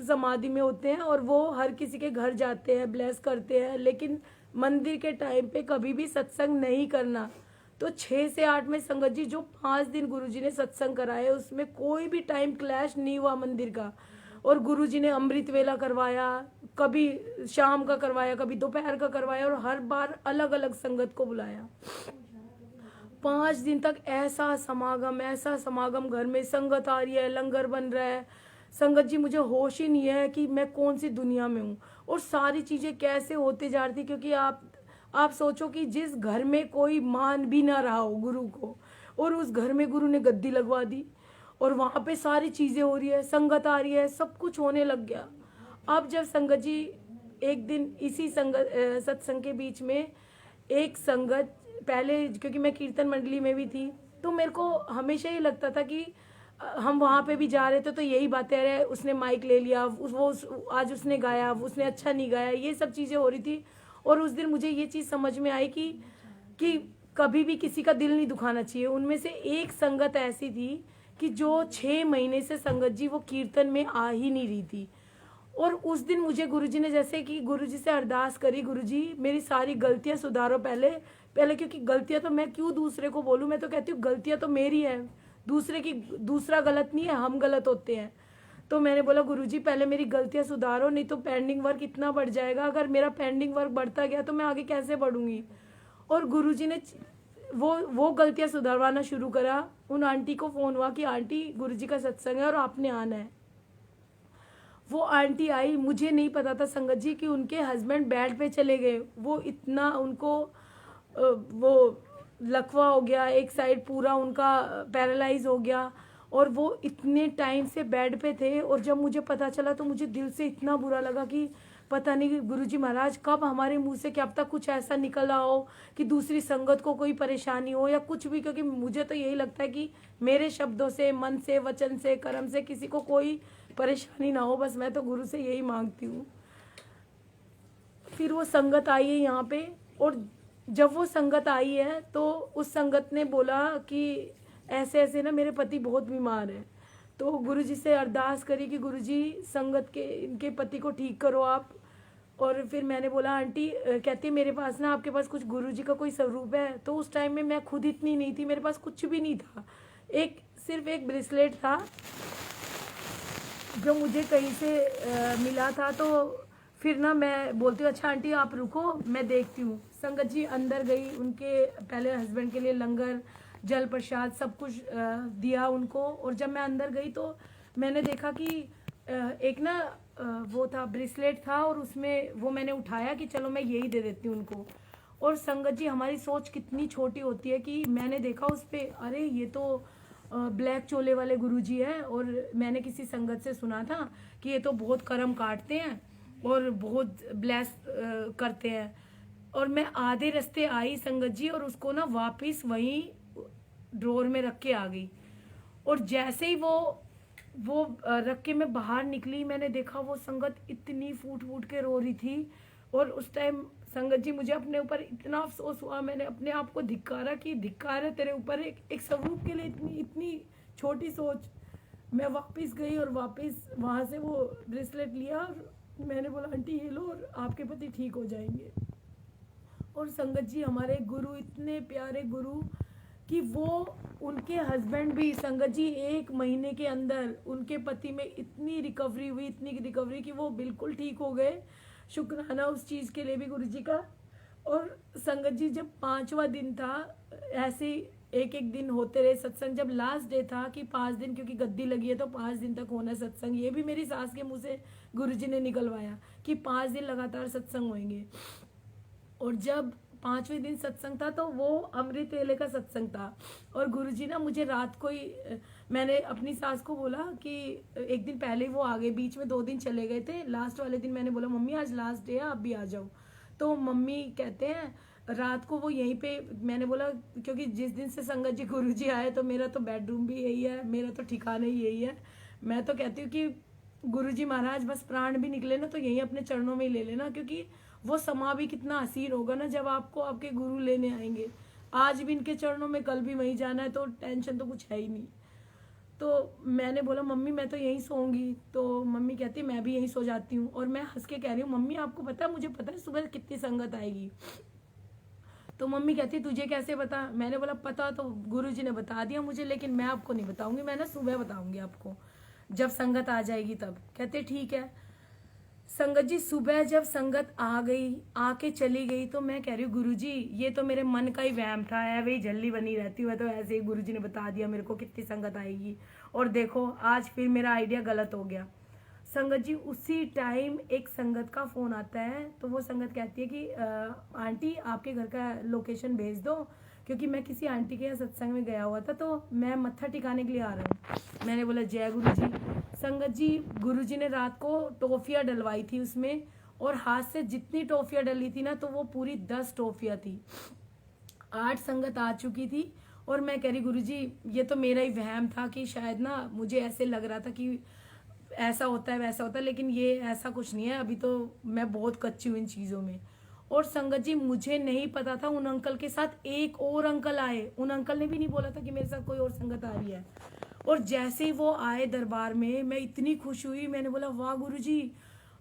समाधि में होते हैं और वो हर किसी के घर जाते हैं, ब्लेस करते हैं, लेकिन मंदिर के टाइम पे कभी भी सत्संग नहीं करना। तो 6 से 8 में संगत जी जो 5 दिन गुरुजी ने सत्संग कराए उसमें कोई भी टाइम क्लैश नहीं हुआ मंदिर का। और गुरुजी ने अमृत वेला करवाया, कभी शाम का करवाया, कभी दोपहर का करवाया, और हर बार अलग अलग संगत को बुलाया। 5 दिन तक ऐसा समागम, घर में संगत आ रही है, लंगर बन रहा है। संगत जी मुझे होश ही नहीं है कि मैं कौन सी दुनिया में हूँ और सारी चीज़ें कैसे होते जा रही थी। क्योंकि आप सोचो कि जिस घर में कोई मान भी ना रहा हो गुरु को, और उस घर में गुरु ने गद्दी लगवा दी और वहाँ पे सारी चीज़ें हो रही है, संगत आ रही है, सब कुछ होने लग गया। अब जब संगत जी एक दिन इसी सत्संग के बीच में एक संगत, पहले क्योंकि मैं कीर्तन मंडली में भी थी तो मेरे को हमेशा ही लगता था कि हम वहाँ पे भी जा रहे थे तो यही बातें, अरे उसने माइक ले लिया, आज उसने गाया, उसने अच्छा नहीं गाया, ये सब चीज़ें हो रही थी। और उस दिन मुझे ये चीज़ समझ में आई कि कभी भी किसी का दिल नहीं दुखाना चाहिए। उनमें से एक संगत ऐसी थी कि जो 6 महीने से संगत जी वो कीर्तन में आ ही नहीं रही थी। और उस दिन मुझे गुरुजी ने जैसे कि गुरुजी से अरदास करी, गुरुजी मेरी सारी गलतियां सुधारो पहले, क्योंकि गलतियां तो मैं क्यों दूसरे को बोलूं, मैं तो कहती हूँ गलतियां तो मेरी है, दूसरा गलत नहीं है, हम गलत होते हैं। तो मैंने बोला गुरुजी पहले मेरी गलतियां सुधारो, नहीं तो पेंडिंग वर्क इतना बढ़ जाएगा, अगर मेरा पेंडिंग वर्क बढ़ता गया तो मैं आगे कैसे बढ़ूंगी। और गुरुजी ने वो गलतियां सुधारवाना शुरू करा। उन आंटी को फ़ोन हुआ कि आंटी गुरुजी का सत्संग है और आपने आना है। वो आंटी आई, मुझे नहीं पता था संगत जी कि उनके हस्बैंड बेड पे चले गए। वो इतना उनको वो लकवा हो गया, एक साइड पूरा उनका पैरालाइज हो गया और वो इतने टाइम से बेड पे थे। और जब मुझे पता चला तो मुझे दिल से इतना बुरा लगा कि पता नहीं गुरुजी महाराज कब हमारे मुंह से क्या पता कुछ ऐसा निकला हो कि दूसरी संगत को कोई परेशानी हो या कुछ भी। क्योंकि मुझे तो यही लगता है कि मेरे शब्दों से, मन से, वचन से, कर्म से किसी को कोई परेशानी ना हो, बस मैं तो गुरु से यही मांगती हूँ। फिर वो संगत आई है यहाँ पे, और जब वो संगत आई है तो उस संगत ने बोला कि ऐसे ऐसे ना मेरे पति बहुत बीमार है। तो गुरुजी से अरदास करी कि गुरुजी संगत के इनके पति को ठीक करो आप। और फिर मैंने बोला आंटी, कहती मेरे पास ना आपके पास कुछ गुरुजी का कोई स्वरूप है। तो उस टाइम में मैं खुद इतनी नहीं थी, मेरे पास कुछ भी नहीं था, सिर्फ एक ब्रेसलेट था जो मुझे कहीं से मिला था। तो फिर ना मैं बोलती हूँ अच्छा आंटी आप रुको मैं देखती हूँ। संगत जी अंदर गई, उनके पहले हस्बैंड के लिए लंगर, जल प्रसाद सब कुछ दिया उनको। और जब मैं अंदर गई तो मैंने देखा कि एक ना वो था ब्रेसलेट था, और उसमें वो मैंने उठाया कि चलो मैं यही दे देती हूँ उनको। और संगत जी हमारी सोच कितनी छोटी होती है कि मैंने देखा उस पर, अरे ये तो ब्लैक चोले वाले गुरुजी हैं। और मैंने किसी संगत से सुना था कि ये तो बहुत कर्म काटते हैं और बहुत ब्लेस करते हैं। और मैं आधे रास्ते आई संगत जी, और उसको ना वापस वहीं ड्रॉर में रख के आ गई। और जैसे ही वो रख के मैं बाहर निकली, मैंने देखा वो संगत इतनी फूट फूट के रो रही थी। और उस टाइम संगत जी मुझे अपने ऊपर इतना अफसोस हुआ, मैंने अपने आप को धिक्कारा कि धिक्कार है तेरे ऊपर एक स्वरूप के लिए इतनी छोटी सोच। मैं वापस गई और वापस वहाँ से वो ब्रेसलेट लिया और मैंने बोला आंटी ये लो और आपके पति ठीक हो जाएंगे। और संगत जी हमारे गुरु इतने प्यारे गुरु कि वो उनके हस्बैंड भी संगत जी 1 महीने के अंदर उनके पति में इतनी रिकवरी कि वो बिल्कुल ठीक हो गए। शुक्राना उस चीज़ के लिए भी गुरु जी का। और संगत जी जब 5वां दिन था, ऐसे एक दिन होते रहे सत्संग। जब लास्ट डे था कि 5 दिन, क्योंकि गद्दी लगी है तो 5 दिन तक होना सत्संग, ये भी मेरी सास के मुंह से गुरुजी ने निकलवाया कि 5 दिन लगातार सत्संग होंगे। और जब 5वें दिन सत्संग था तो वो अमृत वेले का सत्संग था। और गुरुजी ना मुझे रात को ही मैंने अपनी सास को बोला कि एक दिन पहले वो आ गए, बीच में 2 दिन चले गए थे। लास्ट वाले दिन मैंने बोला मम्मी आज लास्ट डे है, आप भी आ जाओ। तो मम्मी कहते हैं रात को वो यहीं पे, मैंने बोला क्योंकि जिस दिन से संगत जी गुरु जी आए तो मेरा तो बेडरूम भी यही है, मेरा तो ठिकाना ही यही है। मैं तो कहती हूँ कि गुरु जी महाराज बस प्राण भी निकले ना तो यहीं अपने चरणों में ही ले लेना, क्योंकि वो समा भी कितना हसीन होगा ना जब आपको आपके गुरु लेने आएंगे। आज भी इनके चरणों में, कल भी वहीं जाना है, तो टेंशन तो कुछ है ही नहीं। तो मैंने बोला मम्मी मैं तो यहीं सोऊंगी। तो मम्मी कहती मैं भी यहीं सो जाती हूँ। और मैं हंस के कह रही हूँ मम्मी आपको पता है, मुझे पता है सुबह कितनी संगत आएगी। तो मम्मी कहती तुझे कैसे पता? मैंने बोला पता तो गुरुजी ने बता दिया मुझे, लेकिन मैं आपको नहीं बताऊंगी, मैं ना सुबह बताऊंगी आपको जब संगत आ जाएगी तब। कहते ठीक है। संगत जी सुबह जब संगत आ गई, आके चली गई, तो मैं कह रही हूँ गुरुजी ये तो मेरे मन का ही वहम था, है वही जल्दी बनी रहती हूँ, तो ऐसे ही गुरुजी ने बता दिया मेरे को कितनी संगत आएगी। और देखो आज फिर मेरा आइडिया गलत हो गया। संगत जी उसी टाइम एक संगत का फोन आता है। तो वो संगत कहती है कि आंटी आपके घर का लोकेशन भेज दो, क्योंकि मैं किसी आंटी के यहाँ सत्संग में गया हुआ था, तो मैं मत्था टिकाने के लिए आ रहा हूँ। मैंने बोला जय गुरु जी। संगत जी गुरु जी ने रात को टॉफियाँ डलवाई थी उसमें, और हाथ से जितनी टॉफियाँ डली थी ना तो वो पूरी 10 टॉफियाँ थी। 8 संगत आ चुकी थी। और मैं कह रही गुरुजी ये तो मेरा ही वहम था कि शायद ना, मुझे ऐसे लग रहा था कि ऐसा होता है वैसा होता है, लेकिन ये ऐसा कुछ नहीं है। अभी तो मैं बहुत कच्ची हूँ इन चीज़ों में। और संगत जी मुझे नहीं पता था उन अंकल के साथ एक और अंकल आए। उन अंकल ने भी नहीं बोला था कि मेरे साथ कोई और संगत आ रही है। और जैसे ही वो आए दरबार में, मैं इतनी खुश हुई। मैंने बोला वाह गुरुजी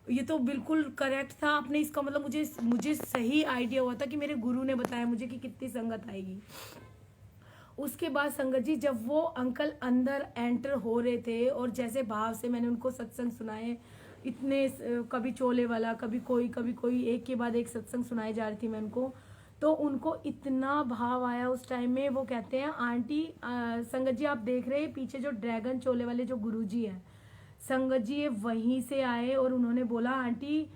ये तो बिल्कुल करेक्ट था आपने, इसका मतलब मुझे सही आइडिया हुआ था कि मेरे गुरु ने बताया मुझे कि कितनी संगत आएगी। उसके बाद संगत जी जब वो अंकल अंदर एंटर हो रहे थे और जैसे भाव से मैंने उनको सत्संग सुनाए, इतने कभी चोले वाला, कभी कोई, एक के बाद एक सत्संग सुनाई जा रही थी मैं उनको, तो उनको इतना भाव आया उस टाइम में। वो कहते हैं आंटी संगत जी आप देख रहे हैं पीछे जो ड्रैगन चोले वाले जो गुरुजी हैं, संगत जी ये वहीं से आए और उन्होंने बोला आंटी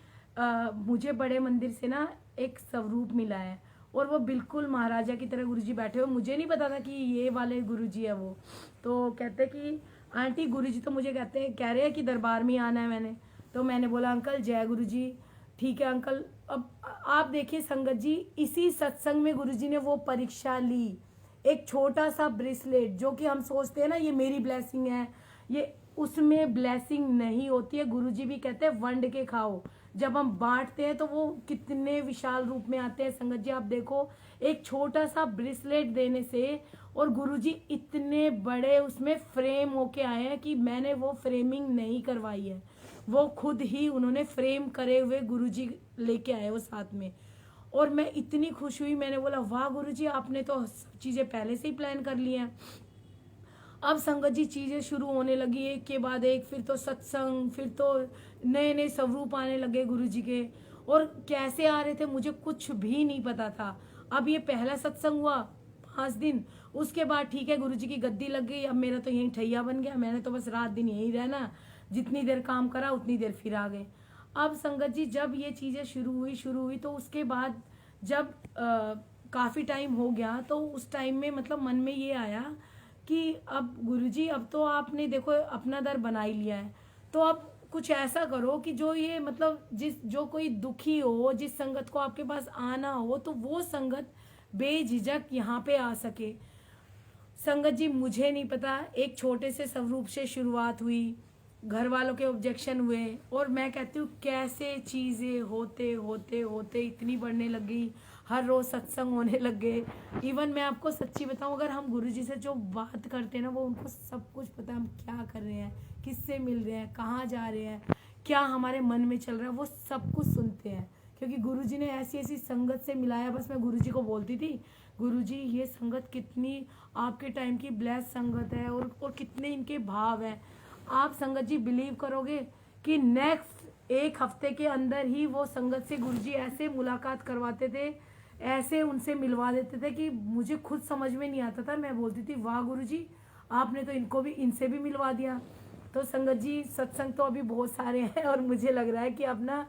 मुझे बड़े मंदिर से ना एक स्वरूप मिला है, और वो बिल्कुल महाराजा की तरह गुरुजी बैठे हुए। मुझे नहीं पता था कि ये वाले गुरुजी है वो। तो कहते कि आंटी गुरुजी तो मुझे कह रहे हैं कि दरबार में ही आना है मैंने। तो मैंने बोला अंकल जय गुरुजी। ठीक है अंकल। अब आप देखिए संगत जी इसी सत्संग में गुरुजी ने वो परीक्षा ली, एक छोटा सा ब्रेसलेट जो कि हम सोचते हैं ना ये मेरी ब्लेसिंग है, ये उसमें ब्लेसिंग नहीं होती है। गुरुजी भी कहते हैं वंड के खाओ, जब हम बांटते हैं तो वो कितने विशाल रूप में आते हैं। संगत जी आप देखो एक छोटा सा ब्रेसलेट देने से, और गुरुजी इतने बड़े उसमें फ्रेम होके आए हैं कि मैंने वो फ्रेमिंग नहीं करवाई है, वो खुद ही उन्होंने फ्रेम करे हुए गुरुजी लेके आए वो साथ में। और मैं इतनी खुश हुई, मैंने बोला वाह गुरुजी आपने तो सब चीज़ें पहले से ही प्लान कर ली हैं। अब संगत जी चीज़ें शुरू होने लगी एक के बाद एक, फिर तो सत्संग, फिर तो नए नए स्वरूप आने लगे गुरुजी के, और कैसे आ रहे थे मुझे कुछ भी नहीं पता था। अब ये पहला सत्संग हुआ 5 दिन, उसके बाद ठीक है गुरुजी की गद्दी लग गई, अब मेरा तो यहीं ठैया बन गया, मैंने तो बस रात दिन यहीं रहना, जितनी देर काम करा उतनी देर फिर आ गए। अब संगत जी जब ये चीज़ें शुरू हुई तो उसके बाद जब काफ़ी टाइम हो गया तो उस टाइम में मतलब मन में ये आया कि अब गुरुजी अब तो आपने देखो अपना दर बना ही लिया है, तो अब कुछ ऐसा करो कि जो ये मतलब जो कोई दुखी हो, जिस संगत को आपके पास आना हो, तो वो संगत बेझिझक यहाँ पे आ सके। संगत जी मुझे नहीं पता, एक छोटे से स्वरूप से शुरुआत हुई, घर वालों के ऑब्जेक्शन हुए, और मैं कहती हूँ कैसे चीज़ें होते होते होते इतनी बढ़ने लगी। हर रोज़ सत्संग होने लग गए। इवन मैं आपको सच्ची बताऊँ, अगर हम गुरुजी से जो बात करते हैं ना, वो उनको सब कुछ पता है हम क्या कर रहे हैं, किससे मिल रहे हैं, कहाँ जा रहे हैं, क्या हमारे मन में चल रहा है, वो सब कुछ सुनते हैं। क्योंकि गुरुजी ने ऐसी ऐसी संगत से मिलाया। बस मैं गुरुजी को बोलती थी गुरुजी ये संगत कितनी आपके टाइम की ब्लेस संगत है, और कितने इनके भाव हैं। आप संगत जी बिलीव करोगे कि नेक्स्ट 1 हफ्ते के अंदर ही वो संगत से गुरुजी ऐसे मुलाकात करवाते थे, ऐसे उनसे मिलवा देते थे कि मुझे खुद समझ में नहीं आता था। मैं बोलती थी वाह गुरुजी आपने तो इनसे भी मिलवा दिया। तो संगत जी सत्संग तो अभी बहुत सारे हैं, और मुझे लग रहा है कि अब ना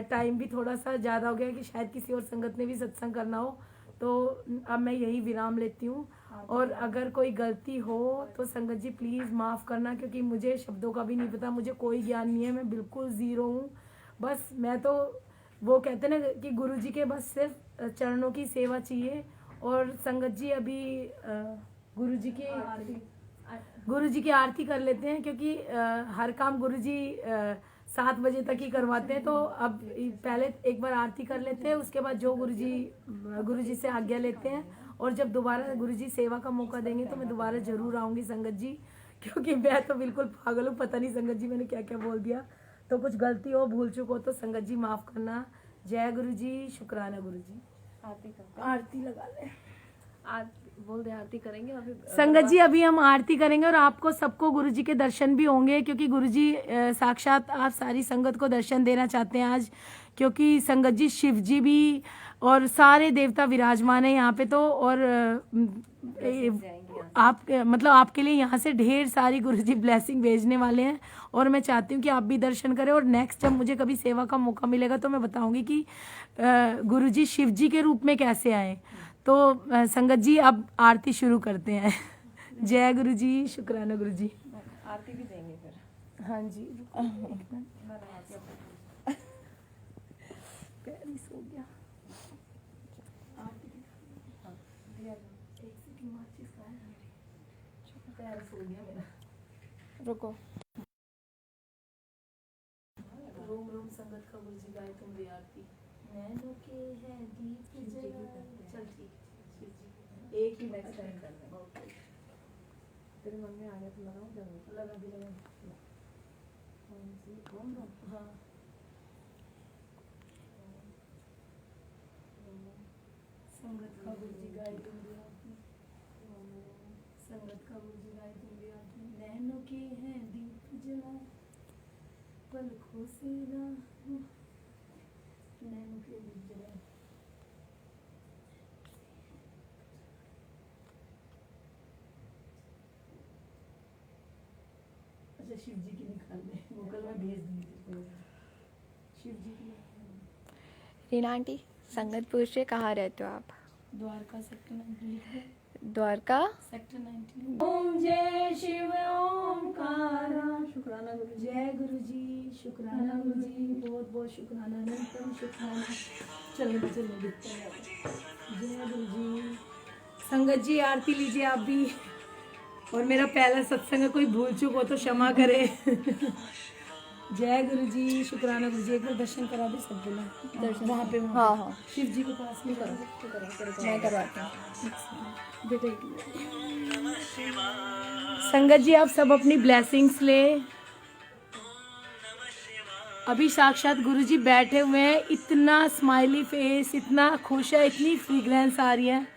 टाइम भी थोड़ा सा ज़्यादा हो गया कि शायद किसी और संगत ने भी सत्संग करना हो। तो अब मैं यही विराम लेती हूँ। और अगर कोई गलती हो तो संगत जी प्लीज़ माफ़ करना, क्योंकि मुझे शब्दों का भी नहीं पता, मुझे कोई ज्ञान नहीं है, मैं बिल्कुल ज़ीरो हूँ। बस मैं तो वो कहते हैं ना कि गुरु जी के बस सिर्फ चरणों की सेवा चाहिए। और संगत जी अभी गुरु जी की आरती कर लेते हैं, क्योंकि हर काम गुरु जी 7 बजे तक ही करवाते हैं। तो अब पहले एक बार आरती कर लेते हैं, उसके बाद जो गुरु जी से आज्ञा लेते हैं। और जब दोबारा गुरु जी सेवा का मौका देंगे तो मैं दोबारा जरूर आऊँगी संगत जी, क्योंकि मैं तो बिल्कुल पागल हूँ। पता नहीं संगत जी मैंने क्या क्या बोल दिया, तो कुछ गलती हो भूल चुक हो तो संगत जी माफ़ करना। जय गुरु जी, शुक्राना गुरु जी। आरती लगा ले। आरती बोल दे, आरती करेंगे अभी। संगत जी अभी हम आरती करेंगे और आपको सबको गुरुजी के दर्शन भी होंगे, क्योंकि गुरुजी साक्षात आप सारी संगत को दर्शन देना चाहते हैं आज, क्योंकि संगत जी शिव जी भी और सारे देवता विराजमान है यहाँ पे। तो और आप मतलब आपके लिए यहाँ से ढेर सारी गुरुजी ब्लेसिंग भेजने वाले हैं। और मैं चाहती हूँ कि आप भी दर्शन करें। और नेक्स्ट जब मुझे कभी सेवा का मौका मिलेगा तो मैं बताऊंगी कि गुरुजी शिव जी के रूप में कैसे आए। तो संगत जी अब आरती शुरू करते हैं। जय गुरु जी, शुक्राना गुरु जी। आरती भी देंगे फिर। हाँ जी, एक मिनट। पैर ही सो गया। आरती एक सेकंड, माचिस कहाँ है मेरी? पैर सो गया मेरा। रुको। रोम रोम संगत का गुरु जी गाए तुम रे आरती। नैनों के है दीप जला। चल ठीक है, एक ही नेक्स्ट टाइम करना। ओके, तेरे मन में आ गया तो लगाओ। जरूर लगा भी लगा। हाँ, संगत का गुरु जी गाए तुम रे आरती। संगत का गुरु जी गाए तुम रे आरती। नैनों के हैं दीप जला, पलकों से ना नैनों के दीप जला। अच्छा, शिव जी की निकाल ले, वो कल मैं भेज दूंगी। शिव जी की रीना आंटी, संगत पूछ रहे कहाँ रहते हो आप? द्वारका सेक्टर 19 लिख दे। द्वारका सेक्टर 19। ओम जय शिव ओमकारा। शुक्राना गुरु जी। जय गुरु जी, शुक्राना गुरु जी। बहुत बहुत शुक्राना, अनंतम शुक्राना। चलो चलो दिखते हैं। जय गुरु जी। संगत जी आरती लीजिए आप भी। और मेरा पहला सत्संग है, कोई भूल चूक हो तो क्षमा करे। जय गुरु जी, शुक्राना गुरु जी। एक बार दर्शन करा दे सब बोला दर्शन वहाँ पे। हाँ हाँ, शिव जी के पास में करो। मैं करवाती हूँ। बेटा एक मिनट। संगत जी आप सब अपनी ब्लेसिंग्स ले। अभी साक्षात गुरु जी बैठे हुए हैं, इतना स्माइली फेस, इतना खुश है, इतनी फ्रीग्रेंस आ रही है।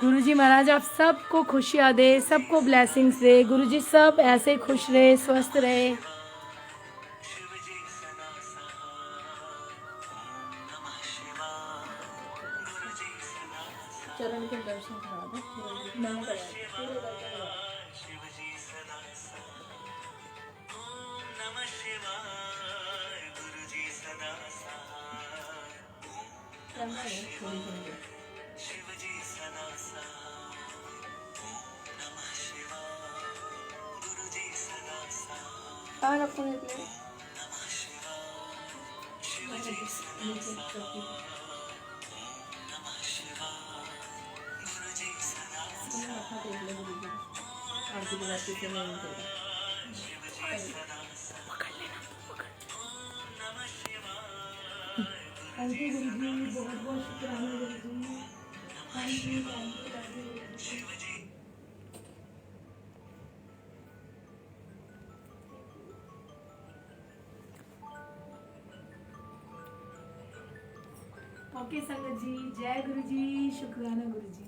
गुरु जी महाराज आप सबको खुशियाँ दे, सबको ब्लेसिंग्स दे। गुरु जी सब ऐसे खुश रहे, स्वस्थ रहे। चरण के दर्शन करा दो। मैंने कराया। कहाँ रखूँगी प्लेट? आरती के बाद पीछे में थैंक यू गुरु जी, बहुत बहुत शुक्राना गुरु जी। Thank you Guru ji. Okay संगत जी, जय गुरु जी, शुक्राना गुरु जी।